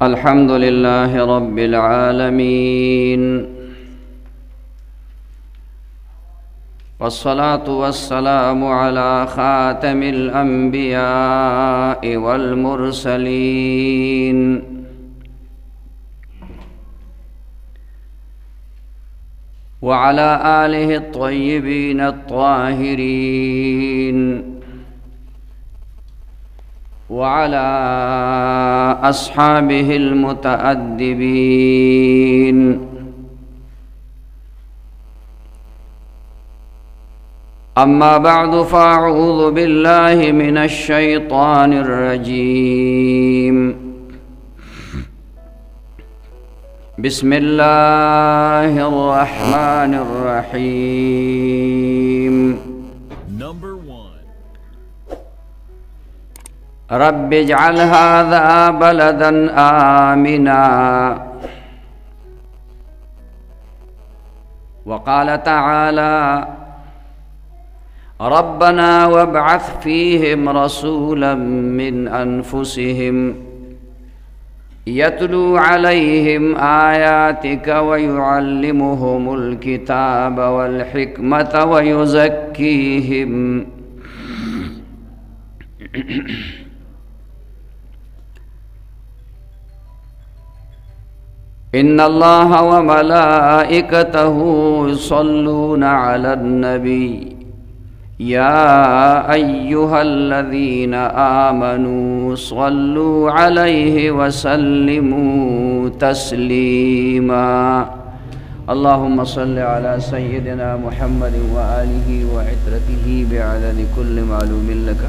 الحمد لله رب العالمين والصلاة والسلام على خاتم الأنبياء والمرسلين وعلى آله الطيبين الطاهرين وعلى أصحابه المتأدبين أما بعد فأعوذ بالله من الشيطان الرجيم بسم الله الرحمن الرحيم رب اجعل هذا بلدا آمنا وقال تعالى ربنا وابعث فيهم رسولا من أنفسهم يتلو عليهم آياتك ويعلمهم الكتاب والحكمة ويزكيهم إن الله وملائكته يصلون على النبي يا أيها الذين آمنوا صلوا عليه وسلموا تسليما اللهم صل على سيدنا محمد وآله وعترته بعدد كل معلوم لك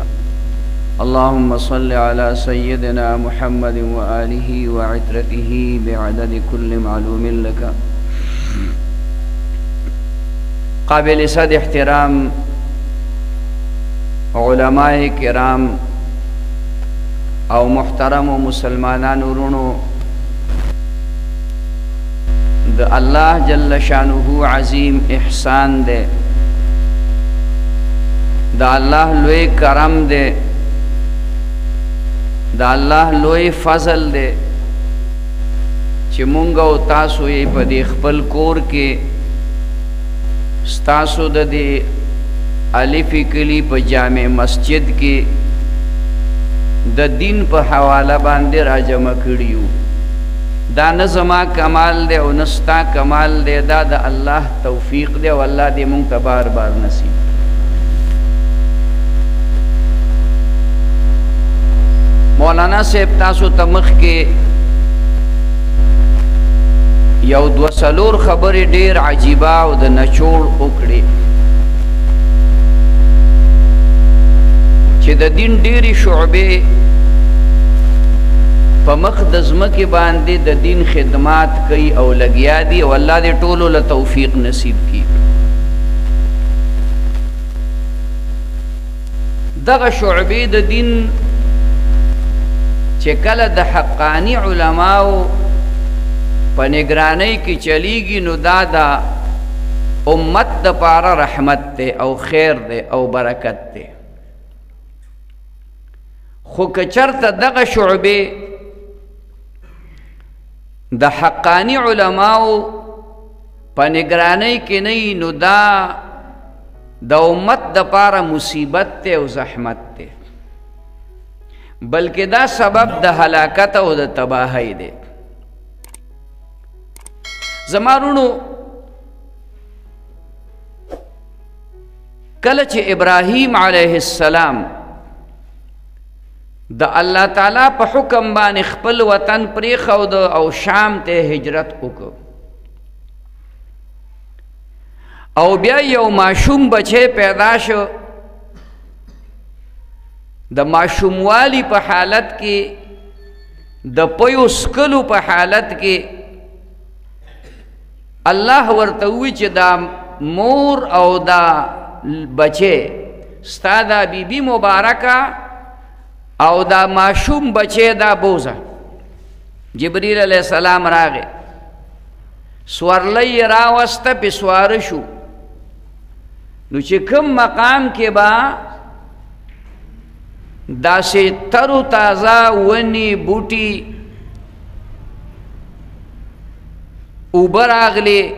اللهم صل على سيدنا محمد وآله وعترته بعدد كل معلوم لك قابل صد احترام علماء کرام او محترم و مسلمانان ورونو د الله جل شانه عظیم احسان دے د الله لوی کرم دے د الله لوی فضل دے چې مونږ او تاسو یې په دې خپل کور کې ستاسو د دې الفی کلی په جامع مسجد کې د دین په حواله باندې راجمع کړیو دا نه زما کمال دی او نه ستا کمال دی دا د الله توفیق دی او الله دې مونږ ته بار بار نصیب مولانا صاحب تاسو ته مخکې یو دوه څلور خبرې ډېر عجیبه او د نچوړ وکړې چې د دین ډېرې شعبې په مخ د ځمکې باندې د دین خدمات کوي او لګیا دي او الله دې ټولو له توفیق نصیب کړي دغه شعبې د دین چې کله د حقانی علماو په نگرانی کې چلیږي نو دا د امت د پاره رحمت دی او خیر دی او برکت دی خو که چرته دغه شعبې د حقانی علماو په نگرانی کې نه نو دا د امت د پاره مصیبت دی او زحمت دی بلکې دا سبب د هلاکت او د تباہی دی زمارونو کله چې ابراهیم علیه السلام د الله تعالی په حکم باندې خپل وطن پریښود او شام ته هجرت وکړ او بیا یو ماشوم بچی پیدا شو د ماشوموالی په حالت کې د پيو سکلو په حالت کې الله ورته وی چې دا مور او دا بچه ستا دا بیبی مبارکه او دا معشوم بچه دا بوزه جبریل علیہ السلام راغے سورلی راوسته پی سوار شو نو چې کم مقام کې با داسې ترو تازه ونی بوټي اوبه راغلې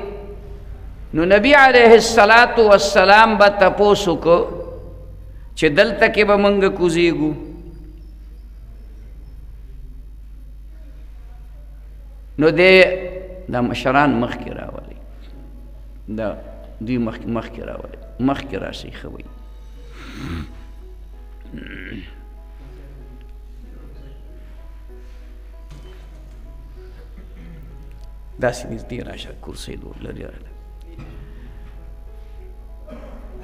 نو نبی علیه السلام به تپوس وکړو چې دلته کې به موږ کوزیږو نو دا مشران مخکې راولي دا دوی مخکې راولي مخکې راشي ښه وایي داسې نږدې راشه کرسۍ لرې راله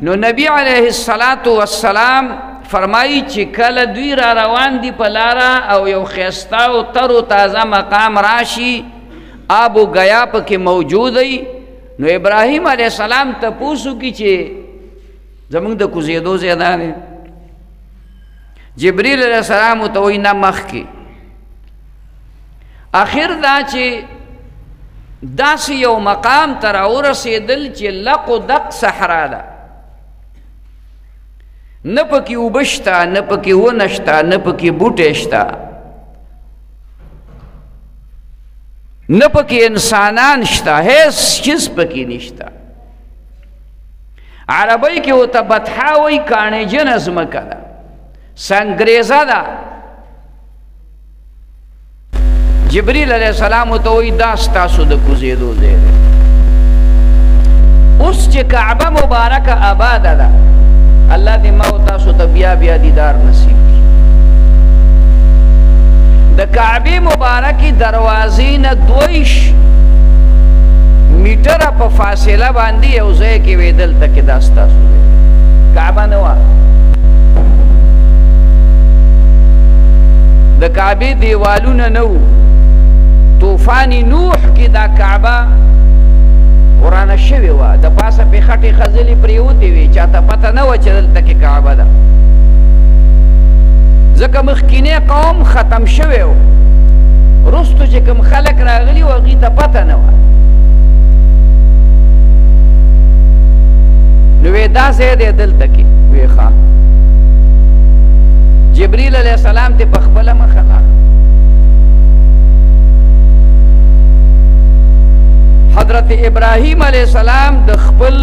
نو نبی علیه السلام فرمایي چې کله دوی را روان دي په لاره او یو ښایسته او تر و تازه مقام راشي آب و گیا پکې موجود وي نو ابراهیم علیه السلام تپوس وکړي چې زموږ د کوزېدو ځای دا دی جبریل علیه السلام ورته وایي نه مخکې آخر دا چې داسې یو مقام ته راورسېدل چې لق و دق صحرا ده نه پکې اوبه شته نه پکې ونه شته نه پکې بوټی شته نه پکې انسانان شته هیڅ چیز پکې نشته عربی کې ورته بطحا وایي کاڼجنه ځمکه ده سنګریزه ده جبریل علیہ السلام ورته وایي دا ستاسو د کوزېدو ځای دی اوس چې کعبه مبارکه آباده ده الله دې ما او تاسو ته بیا بیا دیدار نصیب کړي د کعبې مبارکې دروازې نه 2 میټره په فاصله باندې یو ځای کې وې دلته کې دا ستاسو دی کعبه نه وه د کعبې دیوالونه نه وو طوفان نوح کې دا کعبه ورانه شوې وه د پاسه پې خټې خځلې پرېوتې وې چاته پته نه وه چې دلته کې کعبه ده ځکه مخکینی قوم ختم شوی و وروستو چې کوم خلک راغلي وو هغوی ته پته نه وه نو وې دا ځای دی دلته کې وې ښه جبریل علیه السلام ته په خپله مخه لاړ حضرت ابراهیم علیہ السلام د خپل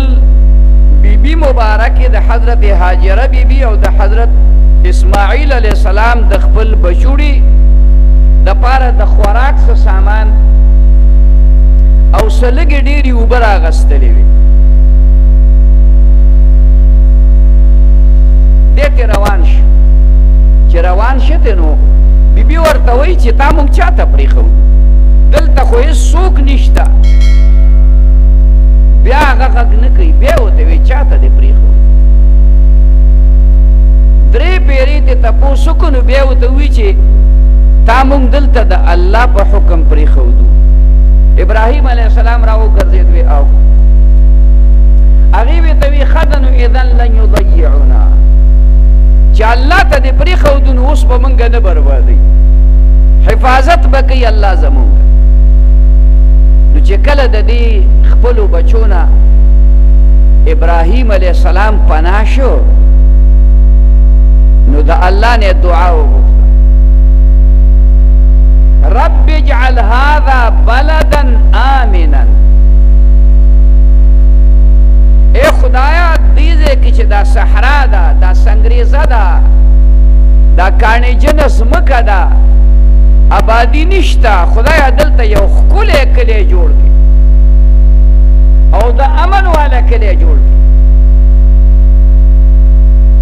بیبی مبارکه د حضرت هاجره بیبی او د حضرت اسماعیل علیہ السلام د خپل بچوړي د پاره د خوراک څه سامان او څه لږې ډېرې اوبه راغستلې وې دې ته روان شو چې روان شته نو بیبي ورته وایي چې تا موږ چاته پرېښودو دلته خو هېڅ څوک نشته بیا هغه غږ نه کوي بیا ورته وایي چاته دې پرېښودو 3 پیرې ته تپوس وکړو نو بیا ورته وایي چې تا موږ دلته د الله په حکم پرېښودو ابراهیم علیه السلام راوګرځېد وی او هغې ورته وایي ښه ده نو اذن لن یضیعنا چې الله ته دې پرېښودو نو اوس به موږ نه بربادوي حفاظت به کوي الله زموږ نو چې کله د دې خپلو بچو نه ابراهیم علیه السلام پناه شو نو د الله نه دعا وغوښته رب اجعل هذا بلدا آمنا ای خدایا دې ځای کې چې دا صحرا ده دا سنګریزه ده دا کاڼجنه ځمکه ده آبادي نشته خدایا دلته یو ښکلی کلی جوړ کړي او د امن والا کلی جوړ کړي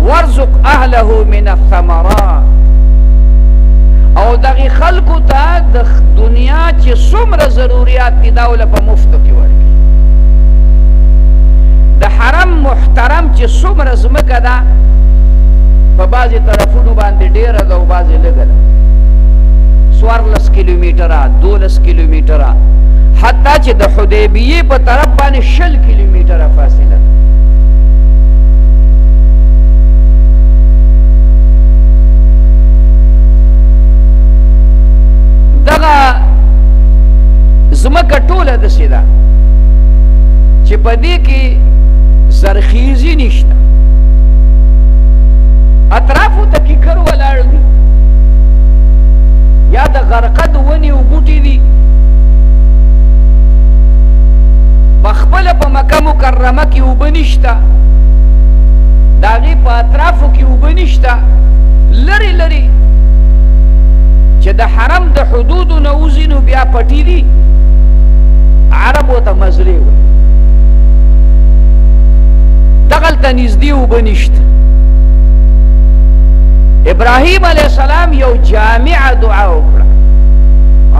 وارزق اهله من الثمرات او دغې خلکو ته د دنیا چې څومره ضروریات دي دا وله په مفتو کې ورکړي د حرم محترم چې څومره ځمکه ده په بعضې طرفونو باندې ډېره ده او بعضې لږه ده 14 کیلومیټره 12 کیلومیټره حتی چې د حدیبیې په طرف باندې 20 کیلومیټره فاصله ده دغه ځمکه ټوله داسې ده چې په دې کې زرخیزي نشته، اطرافو ته کیکر ولاړ دي یا د غرقد ونې او بوټي دي. پخپله په مکه مکرمه کې اوبه نشته، د هغې په اطرافو کې اوبه نشته، لرې لرې چې د حرم د حدودو نه وځي نو بیا پټي دي. عرب ورته مزرې وایي. دغلته نږدې اوبه نشته. ابراهیم علیه السلام یو جامعه دعا وکړه،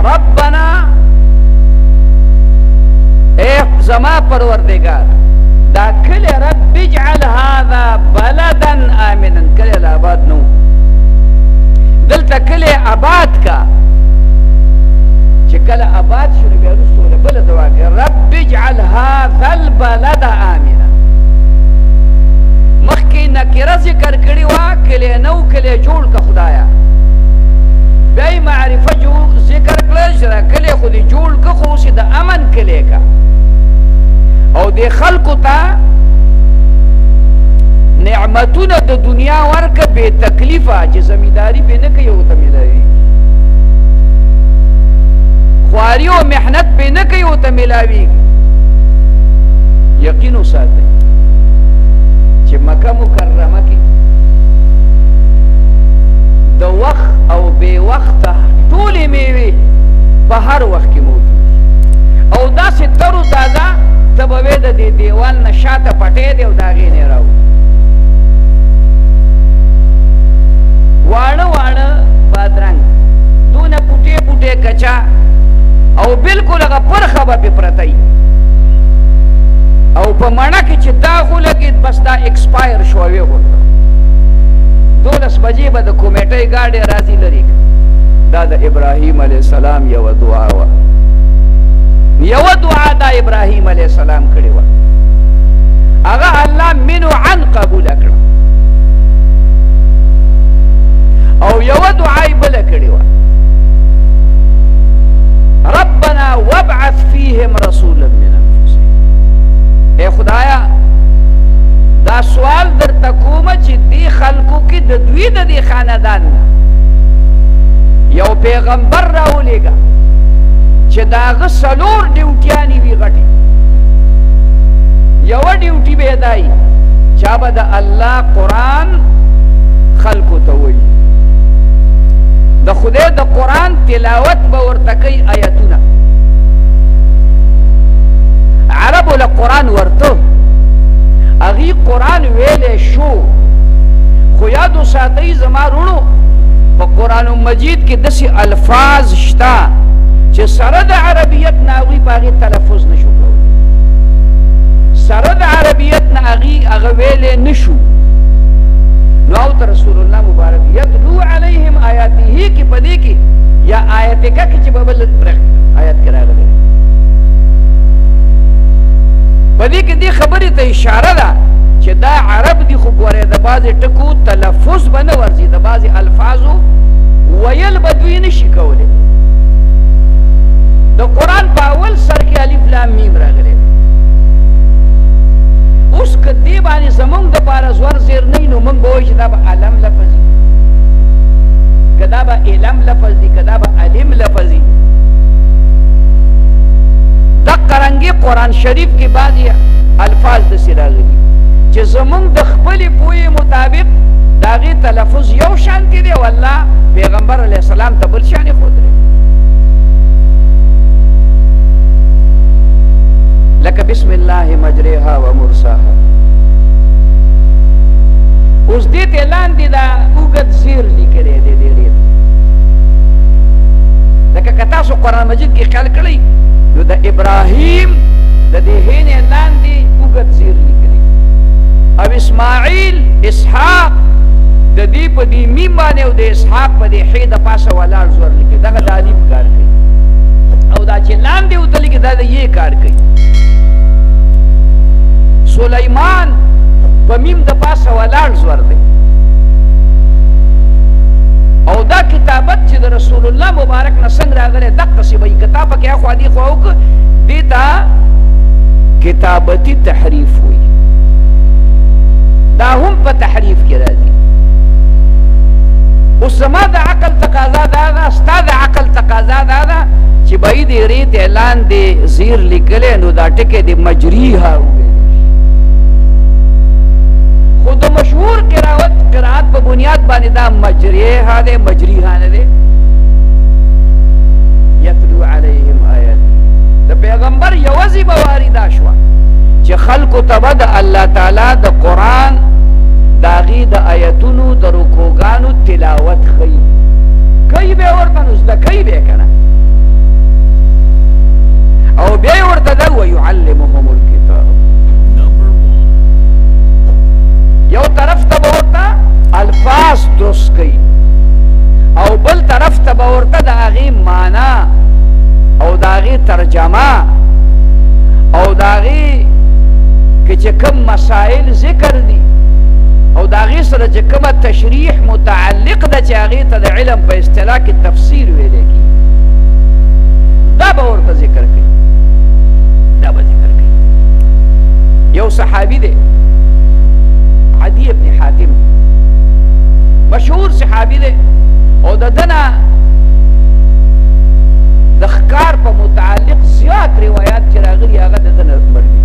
ربنا اے زما پروردگار دا کلی رب اجعل هذا بلدا آمنا، کلی آباد نو دلته کلی آباد کا، چې کله آباد شو نو بیا وروسته له بله دعا کوي رب اجعل هذا البلد آمنا. مخکې نکره ذکر کړې وه، کلی نو کلی جوړ که خدایا، بیا یې معرفه ذکر کړه چې دا کلی خو دې جوړ که، خو اوس د امن کلی که، او دې خلکو ته نعمتونه د دنیا ورکه بې تکلیفه، چې زمینداري پې نه کوي ورته میلاویږي، خواري او محنت پې نه کوي ورته میلاویږي. یقین وساتئ چې مکه مکرمه کې د وخت او بې وخته ټولې میوې په هر وخت کې موجود او داسې تر و تازه ته به وې د دې دیوال نه شاته پټی دی او د هغې نه یې راوړي. واړه واړه بادرنګ دونه پوټې پوټې کچا او بلکل هغه پرخه به پې پرته او په مڼه کې چې داغ ولګېد بس دا ایکسپایر شو وې غوته 12 بجې به د کمیټۍ ګاډۍ راځي لرې. دا د ابراهیم علیه السلام یوه دعا وه، یوه دعا دا ابراهیم علیه السلام کړې وه، هغه الله منو عن قبوله کړه. او یوه دعا یې بله کړې وه، ربنا وابعث فیهم رسولا من انفسهم. ای خدایا دا سوال درته کومه چې دې خلکو کې د دوی د دې خاندان نه یو پیغمبر راولېږه چې د هغه 4 ډیوټیانې وي غټې. یوه ډیوټي به یې دا وي چې به د الله قرآن خلکو ته وایي، د خدای د قرآن تلاوت به ورته کوي آیتونه. عربو له قرآن ورته هغې قرآن ویلی شو، خو یاد وساتئ زما وروڼو په قرآن مجید کې داسې الفاظ شته چې سره د عربیت نه هغوی په هغې تلفظ نشو کولی، سره د عربیت نه هغه ویلی نشو. نو او ته رسول الله مبارک یتلو علیهم آیاته کې په دې کې یا آیتکه کې چې په بل آیت کې راغلی په دې کې دې خبرې ته اشاره ده چې دا عرب دي، خو ګورې د بعضې ټکو تلفظ به نه ورځي، د بعضې الفاظو ویل به دوی نشي کولی. د قرآن په اول سر کې الف لام میم راغلی دی. اوس که دې باندې زمونږ دپاره زور زیر نه وي نو موږ به وایو چې دا به علم لفظ وي، که دا به علم لفظ دي، که دا به علم لفظ دي. دقه رنګې قرآن شریف کې بعضې الفاظ داسې راغلي چې زمونږ د خپلې پوهې مطابق د هغې تلفظ یو شانتې دی او الله پیغمبر علیه السلام ته بل شان ښودلی، لکه بسم الله مجریها و مرساها. اوس دې ته لاندې دا اوږد زیر لیکلی دی دې ډېر، لکه که تاسو قرآن مجید کې خیال کړئ نو د ابراهیم د دې هې نه لاندې اوږد زیر لیکلی، او اسماعیل اسحاق د دې په دې میم باندې او د اسحاق په دې ښې د پاسه ولاړ زور لیکي، دغه د الف کار کوي، او دا چې لاندې ورته لیکي دا د یې کار کوي. سلیمان په میم د پاسه ولاړ زور دی. او دا کتابت چې د رسول الله مبارک نه څنګه راغلی دقسې به وي، که تا پکې خوا دی خوا وکړه دې ته کتابتي تحریف وي دا هم په تحریف کې راځي اوس زما د عقل تقاضا دا ده ستا د عقل تقاضا دا ده چې بهی دې ریت اعلان دې زیر لیکلی نو دا ټکی دې مجریها وویلی خو د مشهور قرائت په بنیاد باندې دا مجریها دی مجریها نه دی یتلو علیهم آیات د پیغمبر یوازې به واریدا شوه چې خلکو ته به د الله تعالی د قرآن د هغې د آیتونو د رکوګانو تلاوت ښیي کوي به یې ورته نو زده کوي به یې که نه او بیا یې ورته ده ویعلمهم الکتاب یو طرف ته به ورته الفاظ درست کوي او بل طرف ته به ورته د هغې معنا او د هغې ترجمه او د هغې که چې کوم مسائل ذکر دي او د هغې سره چې کومه تشریح متعلق ده چې هغې ته د علم په اصطلاح کې تفسیر ویلی کېږي دا به ورته ذکر کوي دا به ذکر کوي یو صحابي دی عدی ابن حاتم مشهور صحابي دی او د ده نه د ښکار په متعلق زیات روایات چې راغلي هغه د ده نه مړدي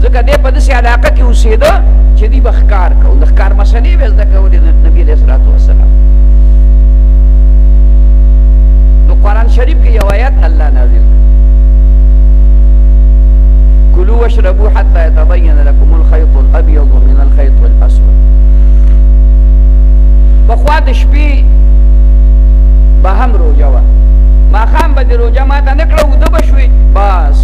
ځکه دی په داسې علاقه کې اوسېده چې دوی به ښکار کو د ښکار مسلې به زده کولې د نبي علیه الصلاة وسلام نو قرآن شریف کې یو آیت الله نازل کلوا واشربوا حتى يتبين لكم الخيط الابيض من الخيط الاسود بخوا د شپې به هم روژه وه ماښام به د روژه ماته نه کړه اوده به شوې بس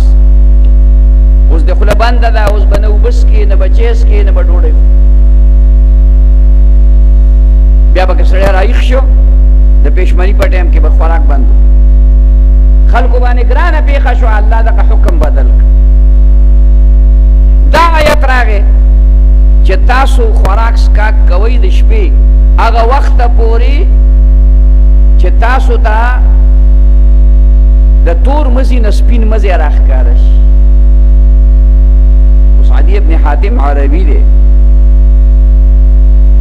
اوس د خوله بنده ده اوس به نه اوبه څښې نه به چای څښې نه به ډوډۍ بیا به که سړی رایښ شو د پېشمني په ټایم کې به خوراک بند و خلکو باندې ګرانه پېښه شو الله دغه حکم بدل کړ دا آیت راغی چې تاسو خوراک څښاک کوئ د شپې هغه وخته پورې چې تاسو ته د تور مزي نه سپین مزی راښکاره شي اوس عدي ابن حاتم عربي دی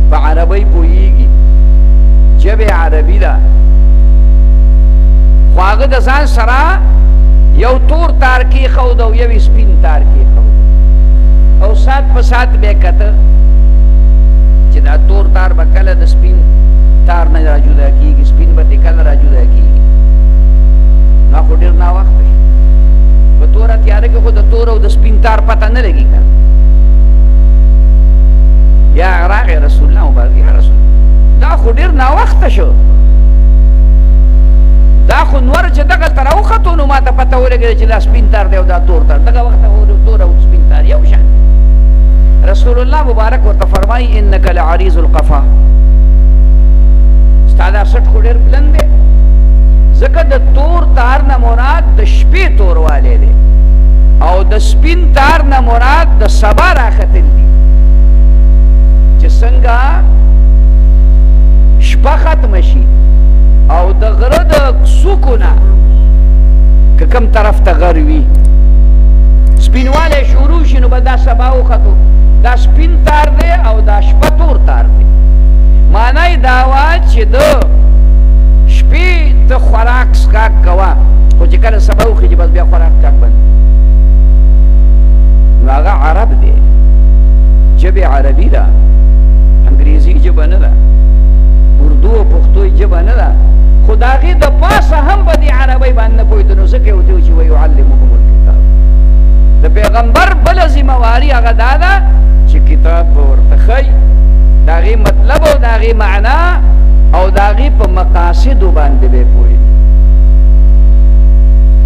په عربۍ پوهېږي ژبې عربي ده خو هغه د ځان سره یو تور تار کېښود او یو سپین تار کېښود او سات په سات به یې کته چې دا تور تار به کله د سپین تار نه را جدا کېږي سپین به ترې کله را جدا کېږي نو خو ډېر ناوخته شو په توره تیاره کې خو د تور او د سپین تار پته نه لګي که یا راغی رسول الله مبارک یا رسول دا خو ډېر ناوخته شو دا خو نور چې دغلته راوختو نو ما ته پته ولګېده چې دا سپین تار دی او دا تور تار دغه وخته تور او سپین تار یو شان رسول الله مبارک ورته فرمایي انک لعریض القفا ستا دا سټ خو ډېر بلند دی ځکه د تور تار نه مراد د شپې توروالی دی او د سپین تار نه مراد د سبا راختل دي چې څنګه شپه ختمه شي او د غره د څوکو نه که کوم طرف ته غر وي سپینوالی شروع شي نو به دا سبا وختو دا سپین تار دی او دا شپه تور تار دی معنی دا وه چې د شپې ته خوراک څښاک کوه خو چې کله سبا وخېږي بس بیا خوراک څښاک بند نو هغه عرب دی ژبې عربي ده انګریزي ژبه نه ده اردو او پښتو ژبه نه ده خو د هغې د پاسه هم به دې عربۍ باندې نه پوهېده نو ځکه یې ورته وایي چې ویعلمهم الکتاب د پیغمبر بله ذمهواري هغه دا ده چې کتاب به ورته ښیي د هغې مطلب او د هغې معنا او د هغې په مقاصدو باندې به یې پوهېږي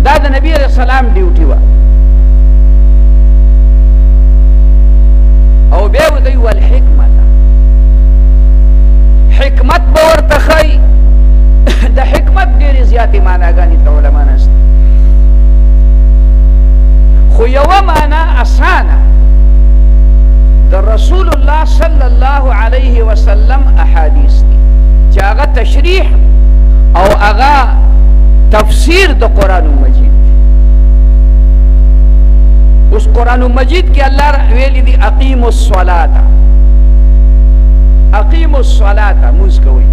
دا د نبي علیه السلام ډیوټي وه او بیا ورته وایي والحکمت حکمت به ورته ښیي د حکمت ډېرې زیاتې معناګانې ته علما نشته خو یوه معنا اسانه د رسول الله صلی الله علیه وسلم احادیث دي چې هغه تشریح او هغه تفسیر د قرآن مجید دی قرآن مجید کی اللہ ویلی دی اقیم الصلاة منز کوئی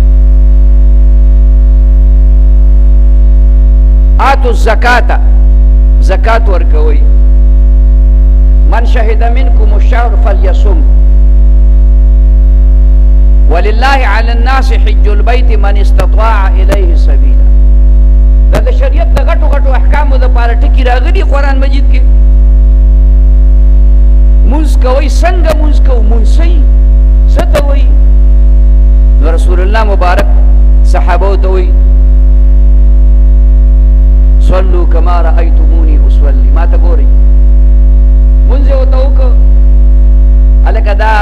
آتو الزکاة زکاة ورکوئی من شهد منکم الشهر فلیصم وللہ علی الناس حج البیت من استطاع الیہ سبیلا دا شریعت دا غٹو غٹو احکامو دا پارا ٹکی راغلی قرآن مجید کے منز کوئی سنگ منز کو منسی ستوئی رسول اللہ مبارک صحابو توئی صلو کما رأیتمونی اسولی ما تا گوری منزے ہوتا ہو کہ علاقہ دا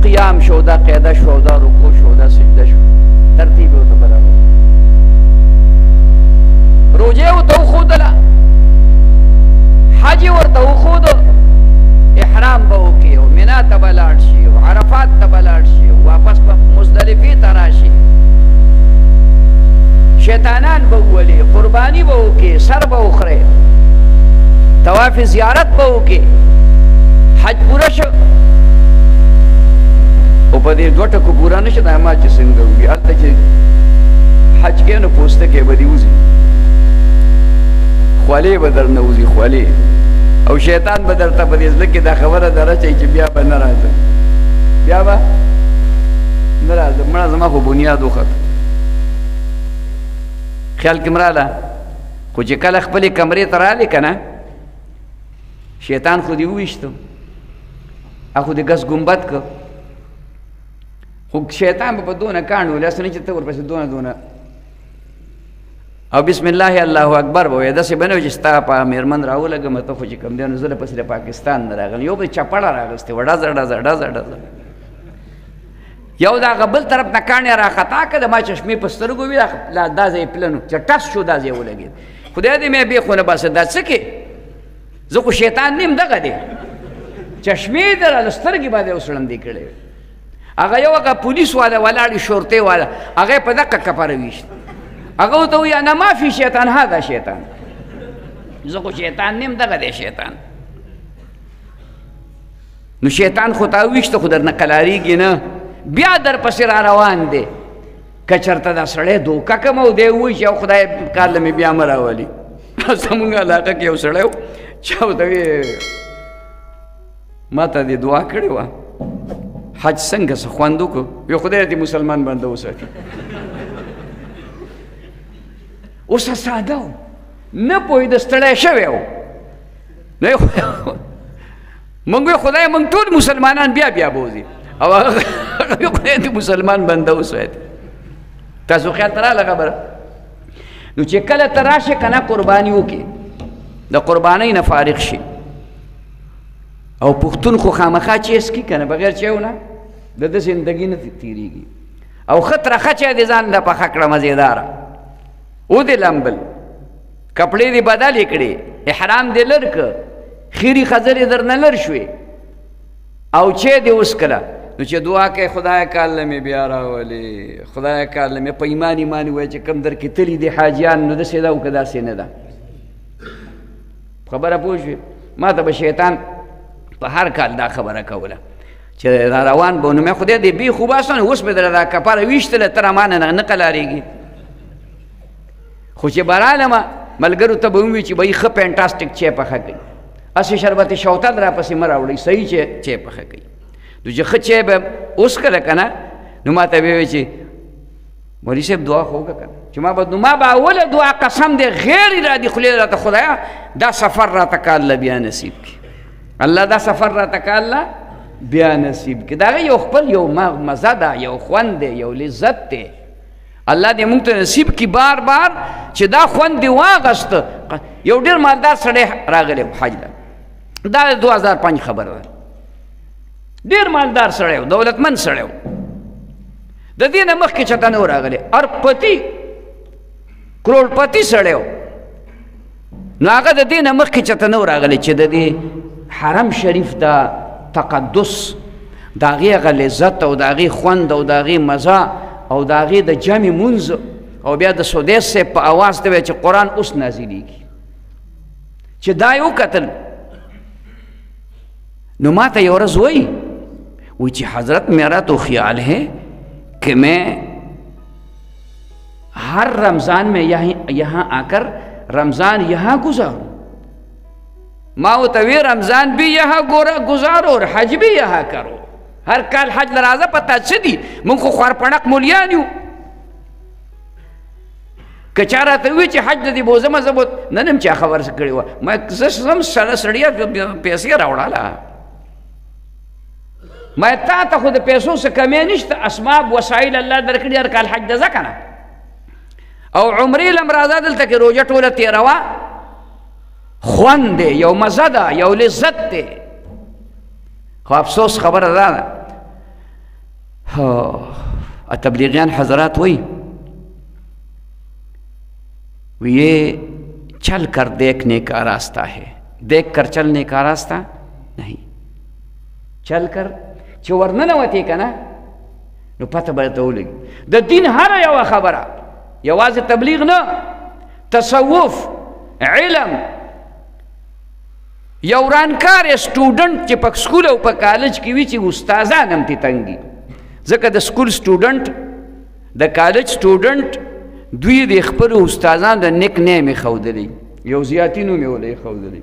قیام شو دا قیدہ شو دا رکو شو دا سجدہ شو ترتیب ہوتا برابر روجے ہوتا ہو خود لا حاجی ورتا ہو خود احرام باو کے ہو منا تبلاٹ شی ہو عرفات تبلاٹ شی ہو واپس پا مزدلفی تراشی شیطانان باولی قربانی باو کے سر باو خرے طواف زیارت باو کے حج پورا شو او پا دیر دوٹا کو پورا نشد اما چی سنگا ہوگی آتا چی حج کے نو پوستا کے بدی اوزی خوالی بدر نوزی خوالی او شیطان بدر تا پا دیز لکی دا خبر دارا چاہی چی بیا با نرازا بیا با نرازا منا زمان خو بنیادو خط خیال کمرالا خو چی کل اخپلی کمری ترالی کنا شیطان خودی ہویشتو خودی گس گنبت که خو شیطان با دونا کانو لیسا نیچه تور پسی دونا او بسم اللہ اللہ اکبر باوی دسی بنو جستا پا میرمن راو لگم تو خوچی کم دیانو زل پسی دا پاکستان نراغل یو با چپڑا راگستی و ڈازر یو دا غبل طرف نکانی را خطا که دا ما چشمی پسترگو بی دا زی پلنو چا ٹس شو دا زی او لگید خدا دی میں بی خونه باس دا سکی زکو شیطان نیم دا گا دی چشمی در لسترگی با دی اسلم دی کڑی اگا یو اگا پولیس والا والاڑی شورتے والا اگا پا دقا کپارویشت اگا تو یا نما فی شیطان ها دا شیطان زکو شیطان نیم دا گا دی شیطان نو شیطان خطاویشت خود در نقلاری گی نا بیا در پسی را روان دے کچرتا دا سڑے دوکا کمو دے ہوئی چاو خدای کارلمی بیا مراوالی سمونگا علاقہ کیو سڑے ہو چاو دوی ماتا دی دعا کردی وا حج سنگ سخواندو کو یو خدای تی مسلمان بندو ساتی اسا سادا ہو نپوی دستڑے شوے ہو منگوی خدای منگ طول مسلمانان بیا بوزی او یو خدای تی مسلمان بندو ساتی تاسو خیال ترا لگا برا نو چه کل تراشه کنا قربانیو کی دا قربانی نفارق شی او پختون خو خامخا چیز کی کنا بغیر چهو نا دا زندگی نا تیری گی او خطر خچه دی زان دا پا خکڑا مزیدارا او دی لنبل کپڑی دی بدل اکڑی احرام دی لرک خیری خزر در نلر شوی او چه دی اس کلا نو چه دعا که خدای کالمی بیارا ولی خدای کالمی پا ایمانی وی چه کم در کتلی دی حاجیان نو دسی دا و کدا سی ندا خبر پوشوی ما تا با شیطان پا هر کال دا خبر کولا چه دا روان بونو میں خدای دی بی خوباستان اس بدر دا کپار ویشتل ترمان نقل آریگی خوچه برال ما ملگرو تا بوموی چه بایی خب پینٹاسٹک چه پخا گئی اسی شربت شوتل را پسی مراوڑی صحیح چه پخا گئی دو جه خد چه با اس کرکنا نو ما تا بیوی چه مولی صاحب دعا خوگا کنا چه ما با اول دعا قسم دے غیر را دی خلی را تا خدایا دا سفر را تکال بیا نصیب کی اللہ دا سفر را تکال بیا نصیب کی دا غی یو خپل یو مزا دا یو خوان دے یو لذت دے اللہ دے مونگ تا نصیب کی بار چه دا خوان دی واغست یو دیر مالدار سڑے راگلے حاج دا 2005 خبر دا دیر مالدار سڑے ہو دولت مند سڑے ہو دا دین مخ کے چتا نو راگلے اور پتی کروڑ پتی سڑے ہو نو آگا دا دین مخ کے چتا نو راگلے چه دا دی حرم شریف دا تقدس دا غی اغا لذت او دا غی خوند او دا غی مزا او دا غی دا جمع منز او بیا دا سودیس سے پا آواز دوے چه قرآن اس نازلی کی چه دایو قتل نو ما ته یو ورځ وایي چې حضرت میرا تو خیال ہے کہ میں ہر رمضان میں یہاں آ کر رمضان یہاں گزاروں. ما ورته وی رمضان بھی یہاں گزارو اور حج بھی یہاں کرو. هر کال حج لرازه پتا څه دي موږ خو خوارپڼک مولیان یو. که چا راته ووایي چې حج ته دې بوځمه زه به نن هم چا خبر کړې وه ما زه ځم سړیه پیسې راوړله ما تا ته خو د پیسو څه کمی نشته اسباب وسایل الله درکړي هر کال حج ته ځه که نه او عمرې لم راځه دلته کې روژه ټوله تېروه خوند دی یو مزه ده یو لذت دی خو افسوس خبره دا ده تبلیغیان حضرات وایي یہ چل کر دیکھنے کا راستہ ہے دیکھ کر چلنے کا راستہ نہیں. چل کر چې ورننوتې که نه نو پته به درته ولګي د دین هره یوه خبره یوازې تبلیغ نه تصوف علم یو ورانکار سټوډنټ چې په سکول او په کالج کې وي چې استادان هم ترې تنګ دي ځکه د سکول سټوډنټ د کالج سټوډنټ دوی د خپلو استادانو د نیک نیم یې ښودلی یو زیاتي نوم یې وله ښودلی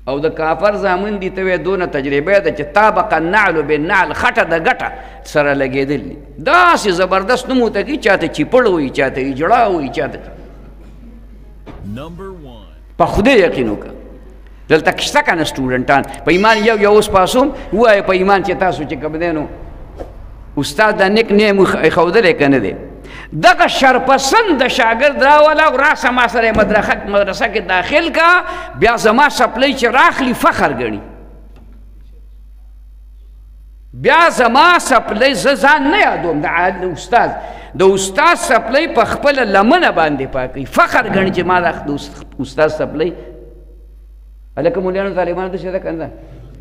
او د کافر زامن دي ته وایي دونه تجربه ده چې طابق النعل بالنعل خټه د ګټه سره لګېدل دي داسې زبردست نوم ورته کوي چاته چیپړ وایي چاته اجړا وایي چاته په خدای یقین وکړه دلته شته که نه سټوډنټان په ایمان یو اوس پاسوم ووایه په ایمان چې تاسو چې کوم دی نو استاد د نیک نیم ښودلی که نه دی دغه شرپسند د شاګرد راوله او راسه ما سره مدرسه کې داخل کا بیا زما سپلی چې راخلي فخر ګڼي بیا زما سپلی زه ځان نه یادوم د استاد سپلی په خپله لمنه باندې پاکوي فخر ګڼي چې ما د استاد سپلی هلکه مولیانو طالبانو داسې ده که نه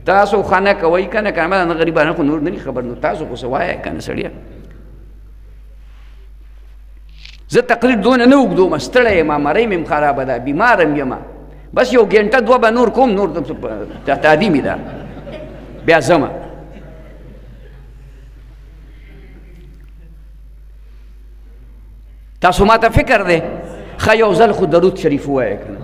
تاسو خو نه کوئ که نه که نه غریبانو خو نور نه خبر نو تاسو خو څه وایئ که نه سړیه زه تقریر دونه نه اوږدومه ستړی یم مرۍ مې هم خرابه ده بیمارم یمه بس یو ګنټه دوه به نور کوم نور تعدي مې ده بیا ځمه تاسو ما ته فکر دی ښه یو ځل خو درود شریف ووایه که نه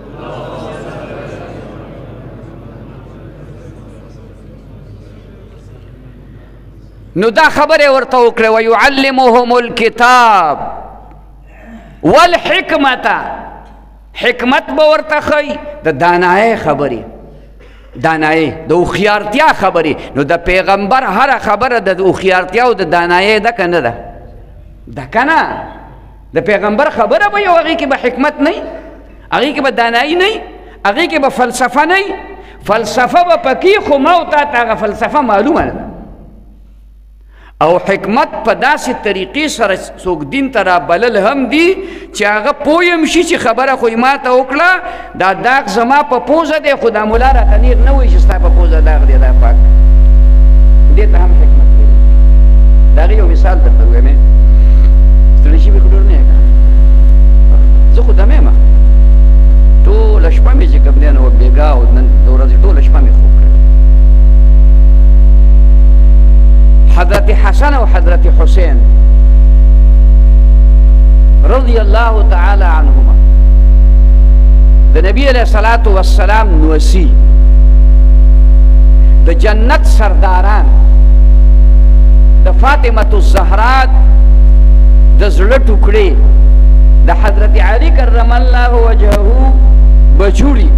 نو دا خبرې ورته وکړې ویعلمهم الکتاب والحکمت حکمت به ورته ښایي د دانایۍ خبرې دانایۍ د هوښیارتیا خبرې نو د پیغمبر هره خبره د هوښیارتیا او د دانایۍ ده که نه ده ده که نه د پیغمبر خبره به یو هغې کې به حکمت نه وي هغې کې به دانایي نه وي هغې کې به فلسفه نه وي فلسفه به پکې خو ما او تا ته هغه فلسفه معلومه نه ده او حکمت په داسې طریقې سره څوک دین ته رابلل هم دي چې هغه پوه یم شي چې خبره خو یې ما ته وکړه دا داغ زما په پوزه دی خو دا ملا راته نیغ نه وایي چې ستا په پوزه داغ دی دا پاک دې ته هم حکمت دی د هغې یو مثال درته ووایم ستړي شوي خو ډېر نه یم زه خو دمه یم ټوله شپه مې چې کوم دی نو بېګا او نن د ورځې ټوله شپه مې خوب کړې حضرت حسن و حضرت حسین رضی اللہ تعالی عنہما د نبی علیہ الصلوۃ والسلام نوسی د جنت سرداران د فاطمه الزهرا د زړه ټوکړې د حضرت علی کرم الله وجهه بچوړي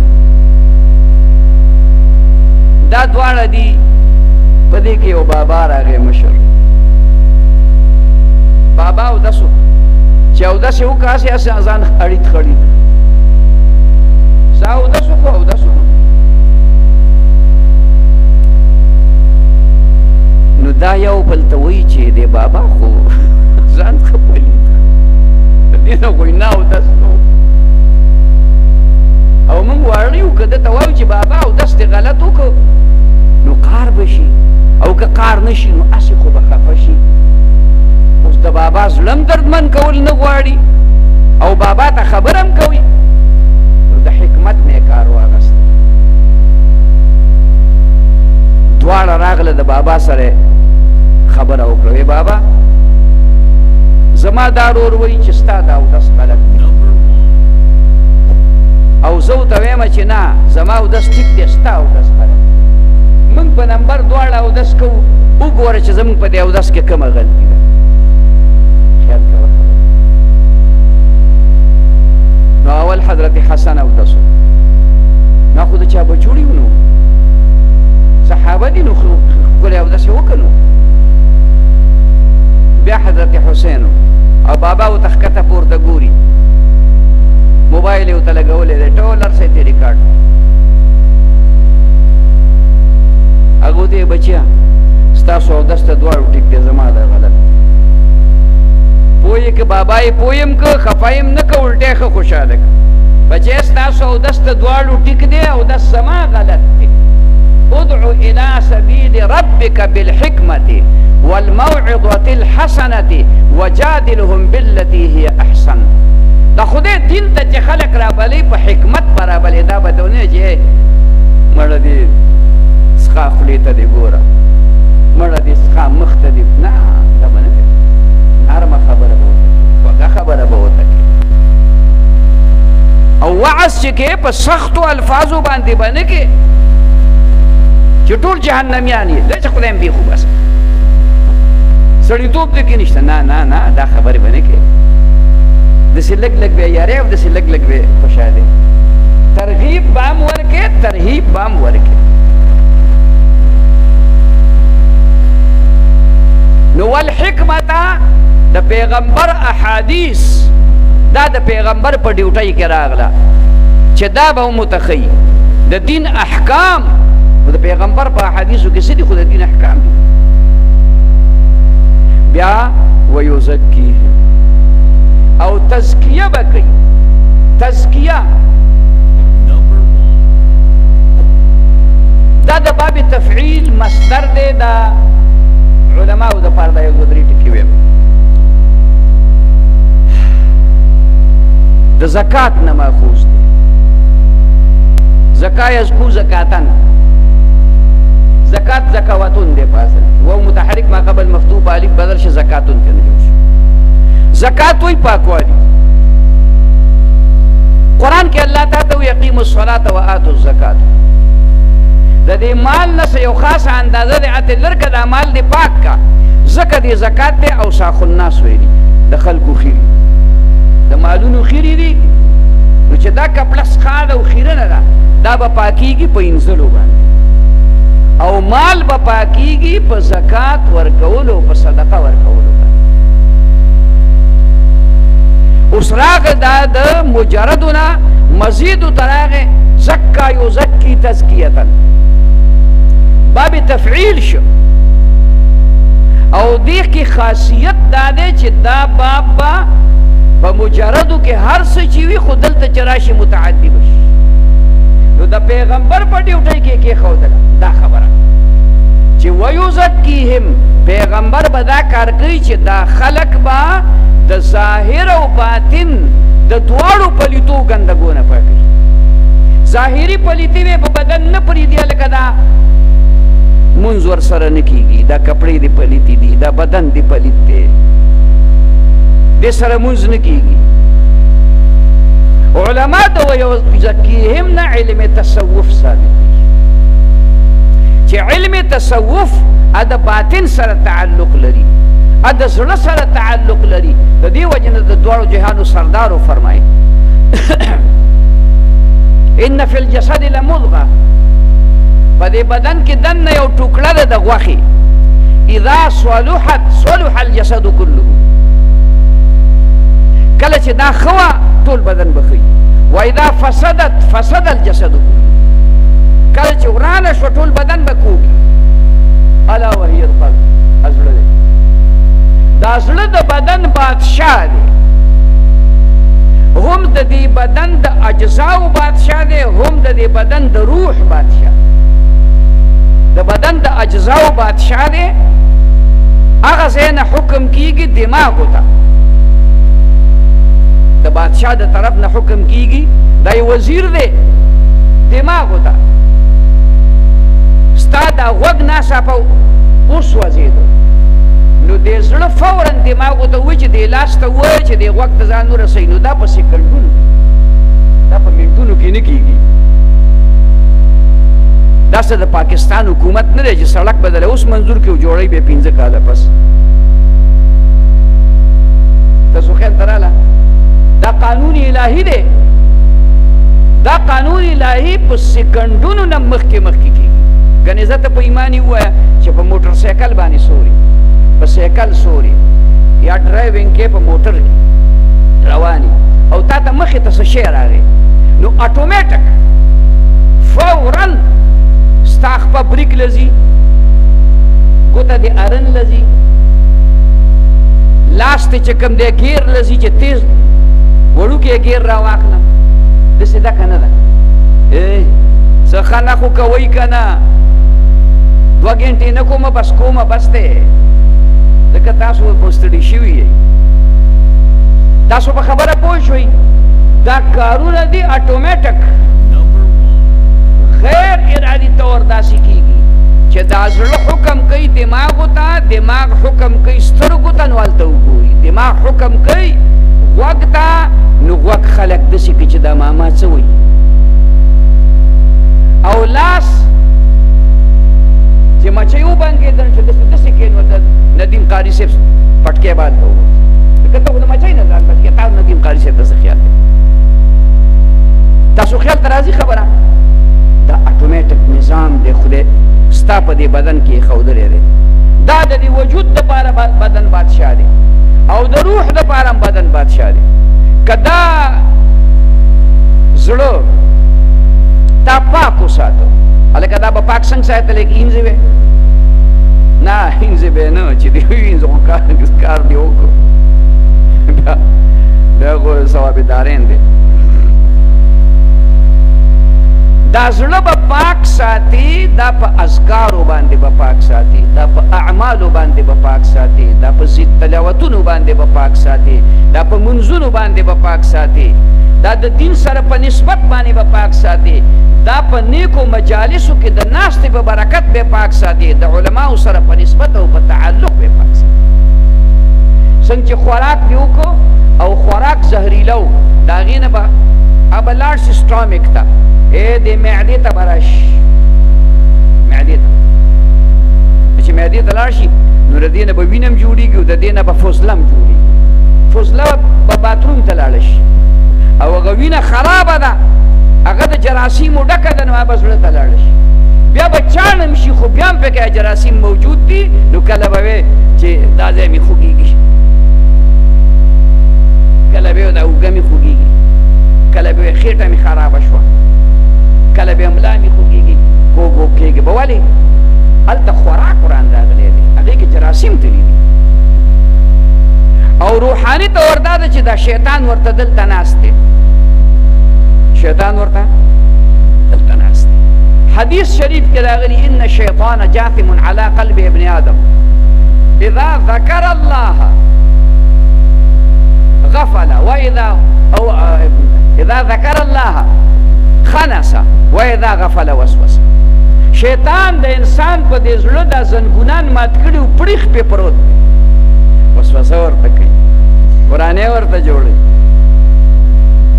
دا دواړه دي په دې کې یو بابا راغی مشر بابا اودس چې اودس یې وکړه هسې ځان اړیت خړیت سا اودس وکړه اودس نو دا یو بل ته وایي چې دی بابا خو ځان ښه پلید دې نه خو یې نه اودس کوو او موږ واړه یو که ده ته وایو چې بابا اودس دې غلط وکړو نو قار به شي او که قار نشي نو اسې خو به خفه شي اوس د بابا زړه هم دردمن کول نه غواړي او بابا ته خبره هم کوي نو د حکمت مې کار واخیست بابا سره خبره وکړه بابا زما دا ورور وایي چې ستا دا اودس غلط دی او زه ورته وایم چې نه زما اودس ټیک دی ستا اودس غلط دی موږ په نمبر دواړه اودس کوو وګوره چې زموږ په دې اودس کې کومه غلطي ده خیال کوه نو اول حضرت حسن اودس نو خو د چا بچوړي و نو صحابه دي نو ښکلی اودس یې وکړه نو بیا حضرت حسین او بابا ورته ښکته پورته ګوري موبایل یې ورته لګولی دی ټول هر څه یې ریکارډ هغه ورته بچیه ستاسو اودس ته دواړو ټیک دی زما دا غلط پوه یې که بابا یې پوه یم که خفه یم نه که الټی ښه خوشحاله که بچی ستاسو اودس ته دواړو ټیک دی اودس زما غلط دی ادعو الى سبيل ربك بالحكمة والموعظة الحسنة وجادلهم بالتي هي احسن دا خدای دین ته چې خلق رابلی په حکمت به رابلی دا به دونه چې مړه دې څښا خولې ته دې ګوره مړه دې څښا مخ ته دې نه دا به نه کوي نرمه خبره به ورته کوي خوږه خبره به ورته کوي او وعظ چې کوې په سختو الفاظو باندې به نه کوې چې ټول جهنمیان یې دا چې خدای م بیخو بس سړیتوب دې کې نشته نه نه نه دا خبرې به نه کوې داسې لږ لږ به یارې او داسې لږ لږ به خوشحالې ترغیب به هم ورکې ترهیب به هم ورکې نو والحکمته د پیغمبر احادیث دا د پیغمبر په ډیوټۍ کې راغله چې دا به ورته ښیي د دین احکام و د پیغمبر په احادیثو کې څه دي خو د دین احکام دي بیا ویزکیهم او تزکیه به کوي تزکیه دا د باب تفعیل مصدر دی د علماو دپاره دا یو دوه درې ټکي ویم د زکات نه ماخوذ دی زکا یزکو زکاتن زکات زکواتون دی پاسه و متحرک ما قبل مفتوح الف بدل شه زکاتون ته نه جوړ زکات وی پاکوالی قرآن کې الله تعالی ته یقیم الصلاة و آتوا الزکات د دې مال نه یو خاصه اندازه د اتل لرګه د مال دی پاک کا زکه دی زکات دی او ساخ الناس ویلی د خلکو خیری د مالونو خیری دی نو چې دا کپلس خاله او خیره نه ده دا به پاکیږي په انزلو باندې او مال به پاکیږي په زکات ورکولو په صدقه ورکولو اوس راغه دا د مجردونه مزید تراغه زکا یزکی تزکیه باب تفعیل شو او دې کې خاصیت دا دی چې دا باب په مجردو کې هر څه چې وي خو دلته چې راشي متعدی بشي نو د پیغمبر په ډیوټۍ کې کېښودله دا خبره چې ویزکیهم پیغمبر به دا کار کوي چې دا خلق به د ظاهر او باطن د دواړو پلیتو ګندګونه پاکوي ظاهري پلیتي به په بدن نه پرېږدي لکه دا مونځ ورسره نه کېږي دا کپړې دې پلیتې دي دا بدن دې پلیت دی دې سره مونځ نه کېږي علما د ویزکیهم نه علم تصوف ثابت دی چې علم تصوف د باطن سره تعلق لري د زړه سره تعلق لري د دې وجه نه د دواړو جهانو سردارو فرمایي ان فی الجسد لمضغه په دې بدن کې دننه یو ټوکړه ده د غوښې اذا صلحت صلح الجسد كله کله چې دا ښه وه ټول بدن به ښه و اذا فسدت فسد الجسد كله کله چې ورانه شوه ټول بدن به کوږي الا وهي القلب زړه دی دا زړه د بدن بادشاه دی هم د دې بدن د اجزاو بادشاه دی هم د دې بدن د روح بادشاه د بدن د اجزاو بادشاه دی هغه ځای نه حکم کیږي دماغو ته د بادشاه د طرف نه حکم کیږي دا یو وزیر دی دماغو ته ستا دا غوږ ناڅاپه وسوځېدو نو دې زړه فورا دماغ ورته ووایي چې دې لاس ته ووایه چې دې غوږ ته ځان ورسوي نو دا په سیکنډونو دا په منټونو کې نه کېږي دا څه د پاکستان حکومت نه دی چې سړک به دله اوس منظور کړي او جوړوي به 15 کاله پس تاسو خیال ته راله دا قانون الهي دی دا قانون الهي په سیکنډونو نه مخکې کېږي ګنې زه ته په ایمان یې ووایه چې په موټر سایکل باندې سوري په سایکل سوري یا ډرایوینګ کې په موټر کې رواني او تا ته مخې ته څه شی راغی نو اټومیټک فورا ستا خپه بریک لځي ګوته دې ارن لځي لاس ته چې کوم دی ګیر لځي چې تیز وړوکی ګیر راواخلم داسې ده که نه ده څه خانه خو کوئ که نه 2 ګنټې نه کومه بس کومه بس دی ځکه تاسو ستړي شوي یئ تاسو په خبره پوه شوئ دا کارونه دي اټومیټک غیر ارادي طور داسې کېږي چې دا زړه حکم کوي دماغو ته دماغ حکم کوي سترګو ته نو هلته وګوري دماغ حکم کوي غوږ ته نو غوږ خلک داسې کوي چې دا ماما څه وایي او لاس چې مچۍ وبنګېدل چې داسې کې نو د ندیم قاري صاحب پټکې باندې ووت ځکه ته خو د مچۍ نه ځان بچ کې تا ندیم قاري صاحب ته څه خیال دی تاسو خیال ته راځي خبره دا اټومیټک نظام دی خدای ستا په دې بدن کې ایښودلی دی دا د دې وجود دپاره بدن بادشاه دی او د روح دپاره هم بدن بادشاه دی که دا زړه تا پاک وساتو هلکه دا به پاک څنګه ساتلی کې اینځې وې نه اینځې به یې نه چې دې وینځو خو کار دې وکړو بیا خو ثوابدارین دی دا زړه به پاک ساتي دا په اذکارو باندې به پاک ساتي دا په اعمالو باندې به پاک ساتي دا په ضد تلاوتونو باندې به پاک ساتي دا په منځونو باندې به پاک ساتي دا د دین سره په نسبت باندې به پاک ساتي دا په نیکو مجالسو کې د ناستې په برکت به پاک ساتي د علماو سره په نسبت او په تعلق به پاک ساتي څنګه چې خوراک دې وکړو او خوراک زهریله و د هغې نه به ابه لاړ شي سټامک ته دې معدې ته به راشي معدې ته چې معدې ته لاړ شي نو د دې نه به وینه هم جوړېږي او د دې نه به فضله هم جوړېږي فضله به باتروم ته لاړه شي او هغه وینه خرابه ده هغه د جراثیمو ډکه ده نو هغه به زړه ته لاړه شي بیا به چاڼم شي خو بیا هم پکې جراثیم موجود دي نو کله به وی چې دا ځای مې خوږېږي کله به دا اوږه مې خوږېږي کله به خېټه مې خرابه شوه کله به ملا مې خوږېږي کوږ وږ کېږي به ولې هلته خوراک وران راغلی دی هغې کې جراثیم تللي دي او روحاني طور دا ده چې دا شیطان ورته دلته ناست دی شیطان ورته دلته ناست دی حدیث شریف کې راغلي ان الشیطان جاثم على قلب ابن آدم اذا ذکر الله غفل واذا ذکر الله خنس واذا غفل وسوس شیطان د انسان په دې زړه دا زنګونان مات کړي او پړیخ پې پروت دی وسوسه ورته کوي قرآنې ورته جوړوي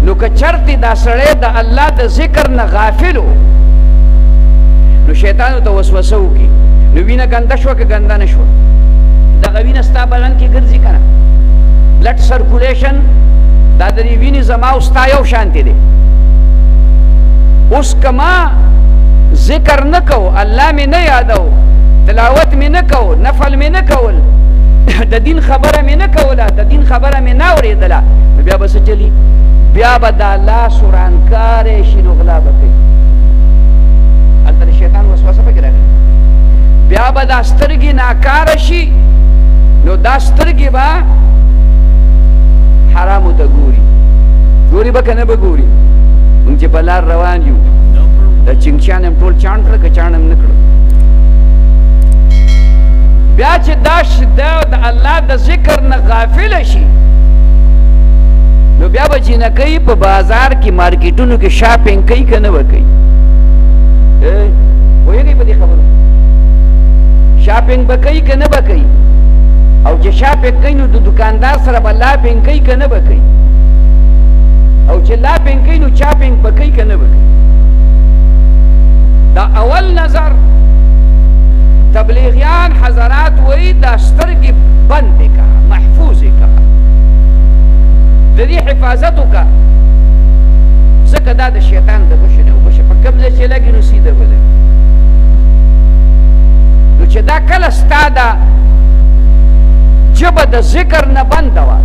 نو که چرتې دا سړی د الله د ذکر نه غافل و نو شیطان ورته وسوسه وکړي نو وینه ګنده شوه که ګنده نه شوه دغه وینه ستا بدن کې ګرځي که نه بلډ سرکولیشن دا د دې وینې زما او ستا یو شانتې دی اوس که ما ذکر نه کو الله مې نه یادو تلاوت مې نه کو نفل مې نه کول د دین خبره مې نه کوله د دین خبره مې نه اورېدله نو بیا به څه چلي بیا به دا لاس ورانکاری شي نو غلا به کوي هلته د شیطان وسوسه پکې راغلي بیا به دا سترګې ناکاره شي نو دا سترګې به حرامو ته ګوري ګوري به که نه به ګوري موږ چې په لار روان یو د چنګچیان هم ټول چاڼ کړه که چاڼ هم نه کړه بیا چې دا د الله د ذکر نه غافله شي نو بیا به جینکۍ په بازار کې مارکیټونو کې شاپینګ کوي که نه به کوي پوهېږئ په دې خبرو شاپینګ شاپینګ به کوي که نه به کوي او چې شاپینګ کوي نو د دکاندار سره به لاپینګ کوي که نه به کوي او چې لاپینګ کوي نو چاپینګ به کوي که نه به کوي دا اول نظر تبلیغیان حضرات وایي دا سترګې بندې که محفوظې که د دې حفاظت وکړه ځکه دا د شیطان د غشو نه وبشه په کوم ځای چې لګي نو سیده به لګي نو چې دا کله ستا دا ژبه د ذکر نه بنده وه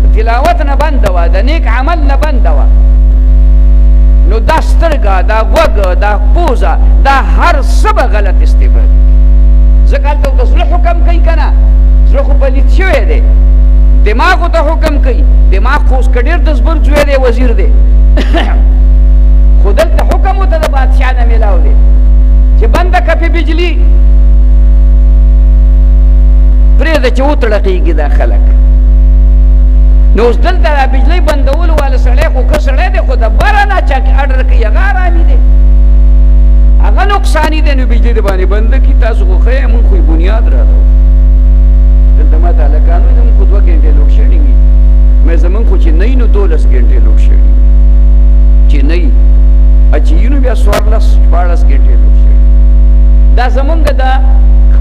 د تلاوت نه بنده وه د نیک عمل نه بنده وه نو دا سترګه دا غوږ دا پوزه دا هر څه به غلط استفاده ځکه هلته د زړه حکم کوي که نه زړه خو پلید شوی دی دماغو ته حکم کوي دماغ خو اوس که ډېر د زبر زوی دی وزیر دی خو دلته حکم ورته د بادشاه نه میلاو دی چې بنده که پې بجلي پرېږده چې وتړقېږي دا خلک نو اوس دلته دا بجلۍ بندولو والا سړی خو ښه سړی دی خو د بره نه چا اډر کوي هغه ارامي دی هغه نقصاني دی نو بجلۍ د باندې بنده کړي تاسو خو ښه یې مونږ خو بنیاد راته دلته ما ته هلکان وایي زمونږ خو 2 ګنټې لوډ شیډینګ وي مې زمونږ خو چې نه وي نو 12 ګنټې لوډ شیډینګ چې نه وي چې وي نو بیا 14-14 ګنټې لوډ شیډینګ دا زمونږ د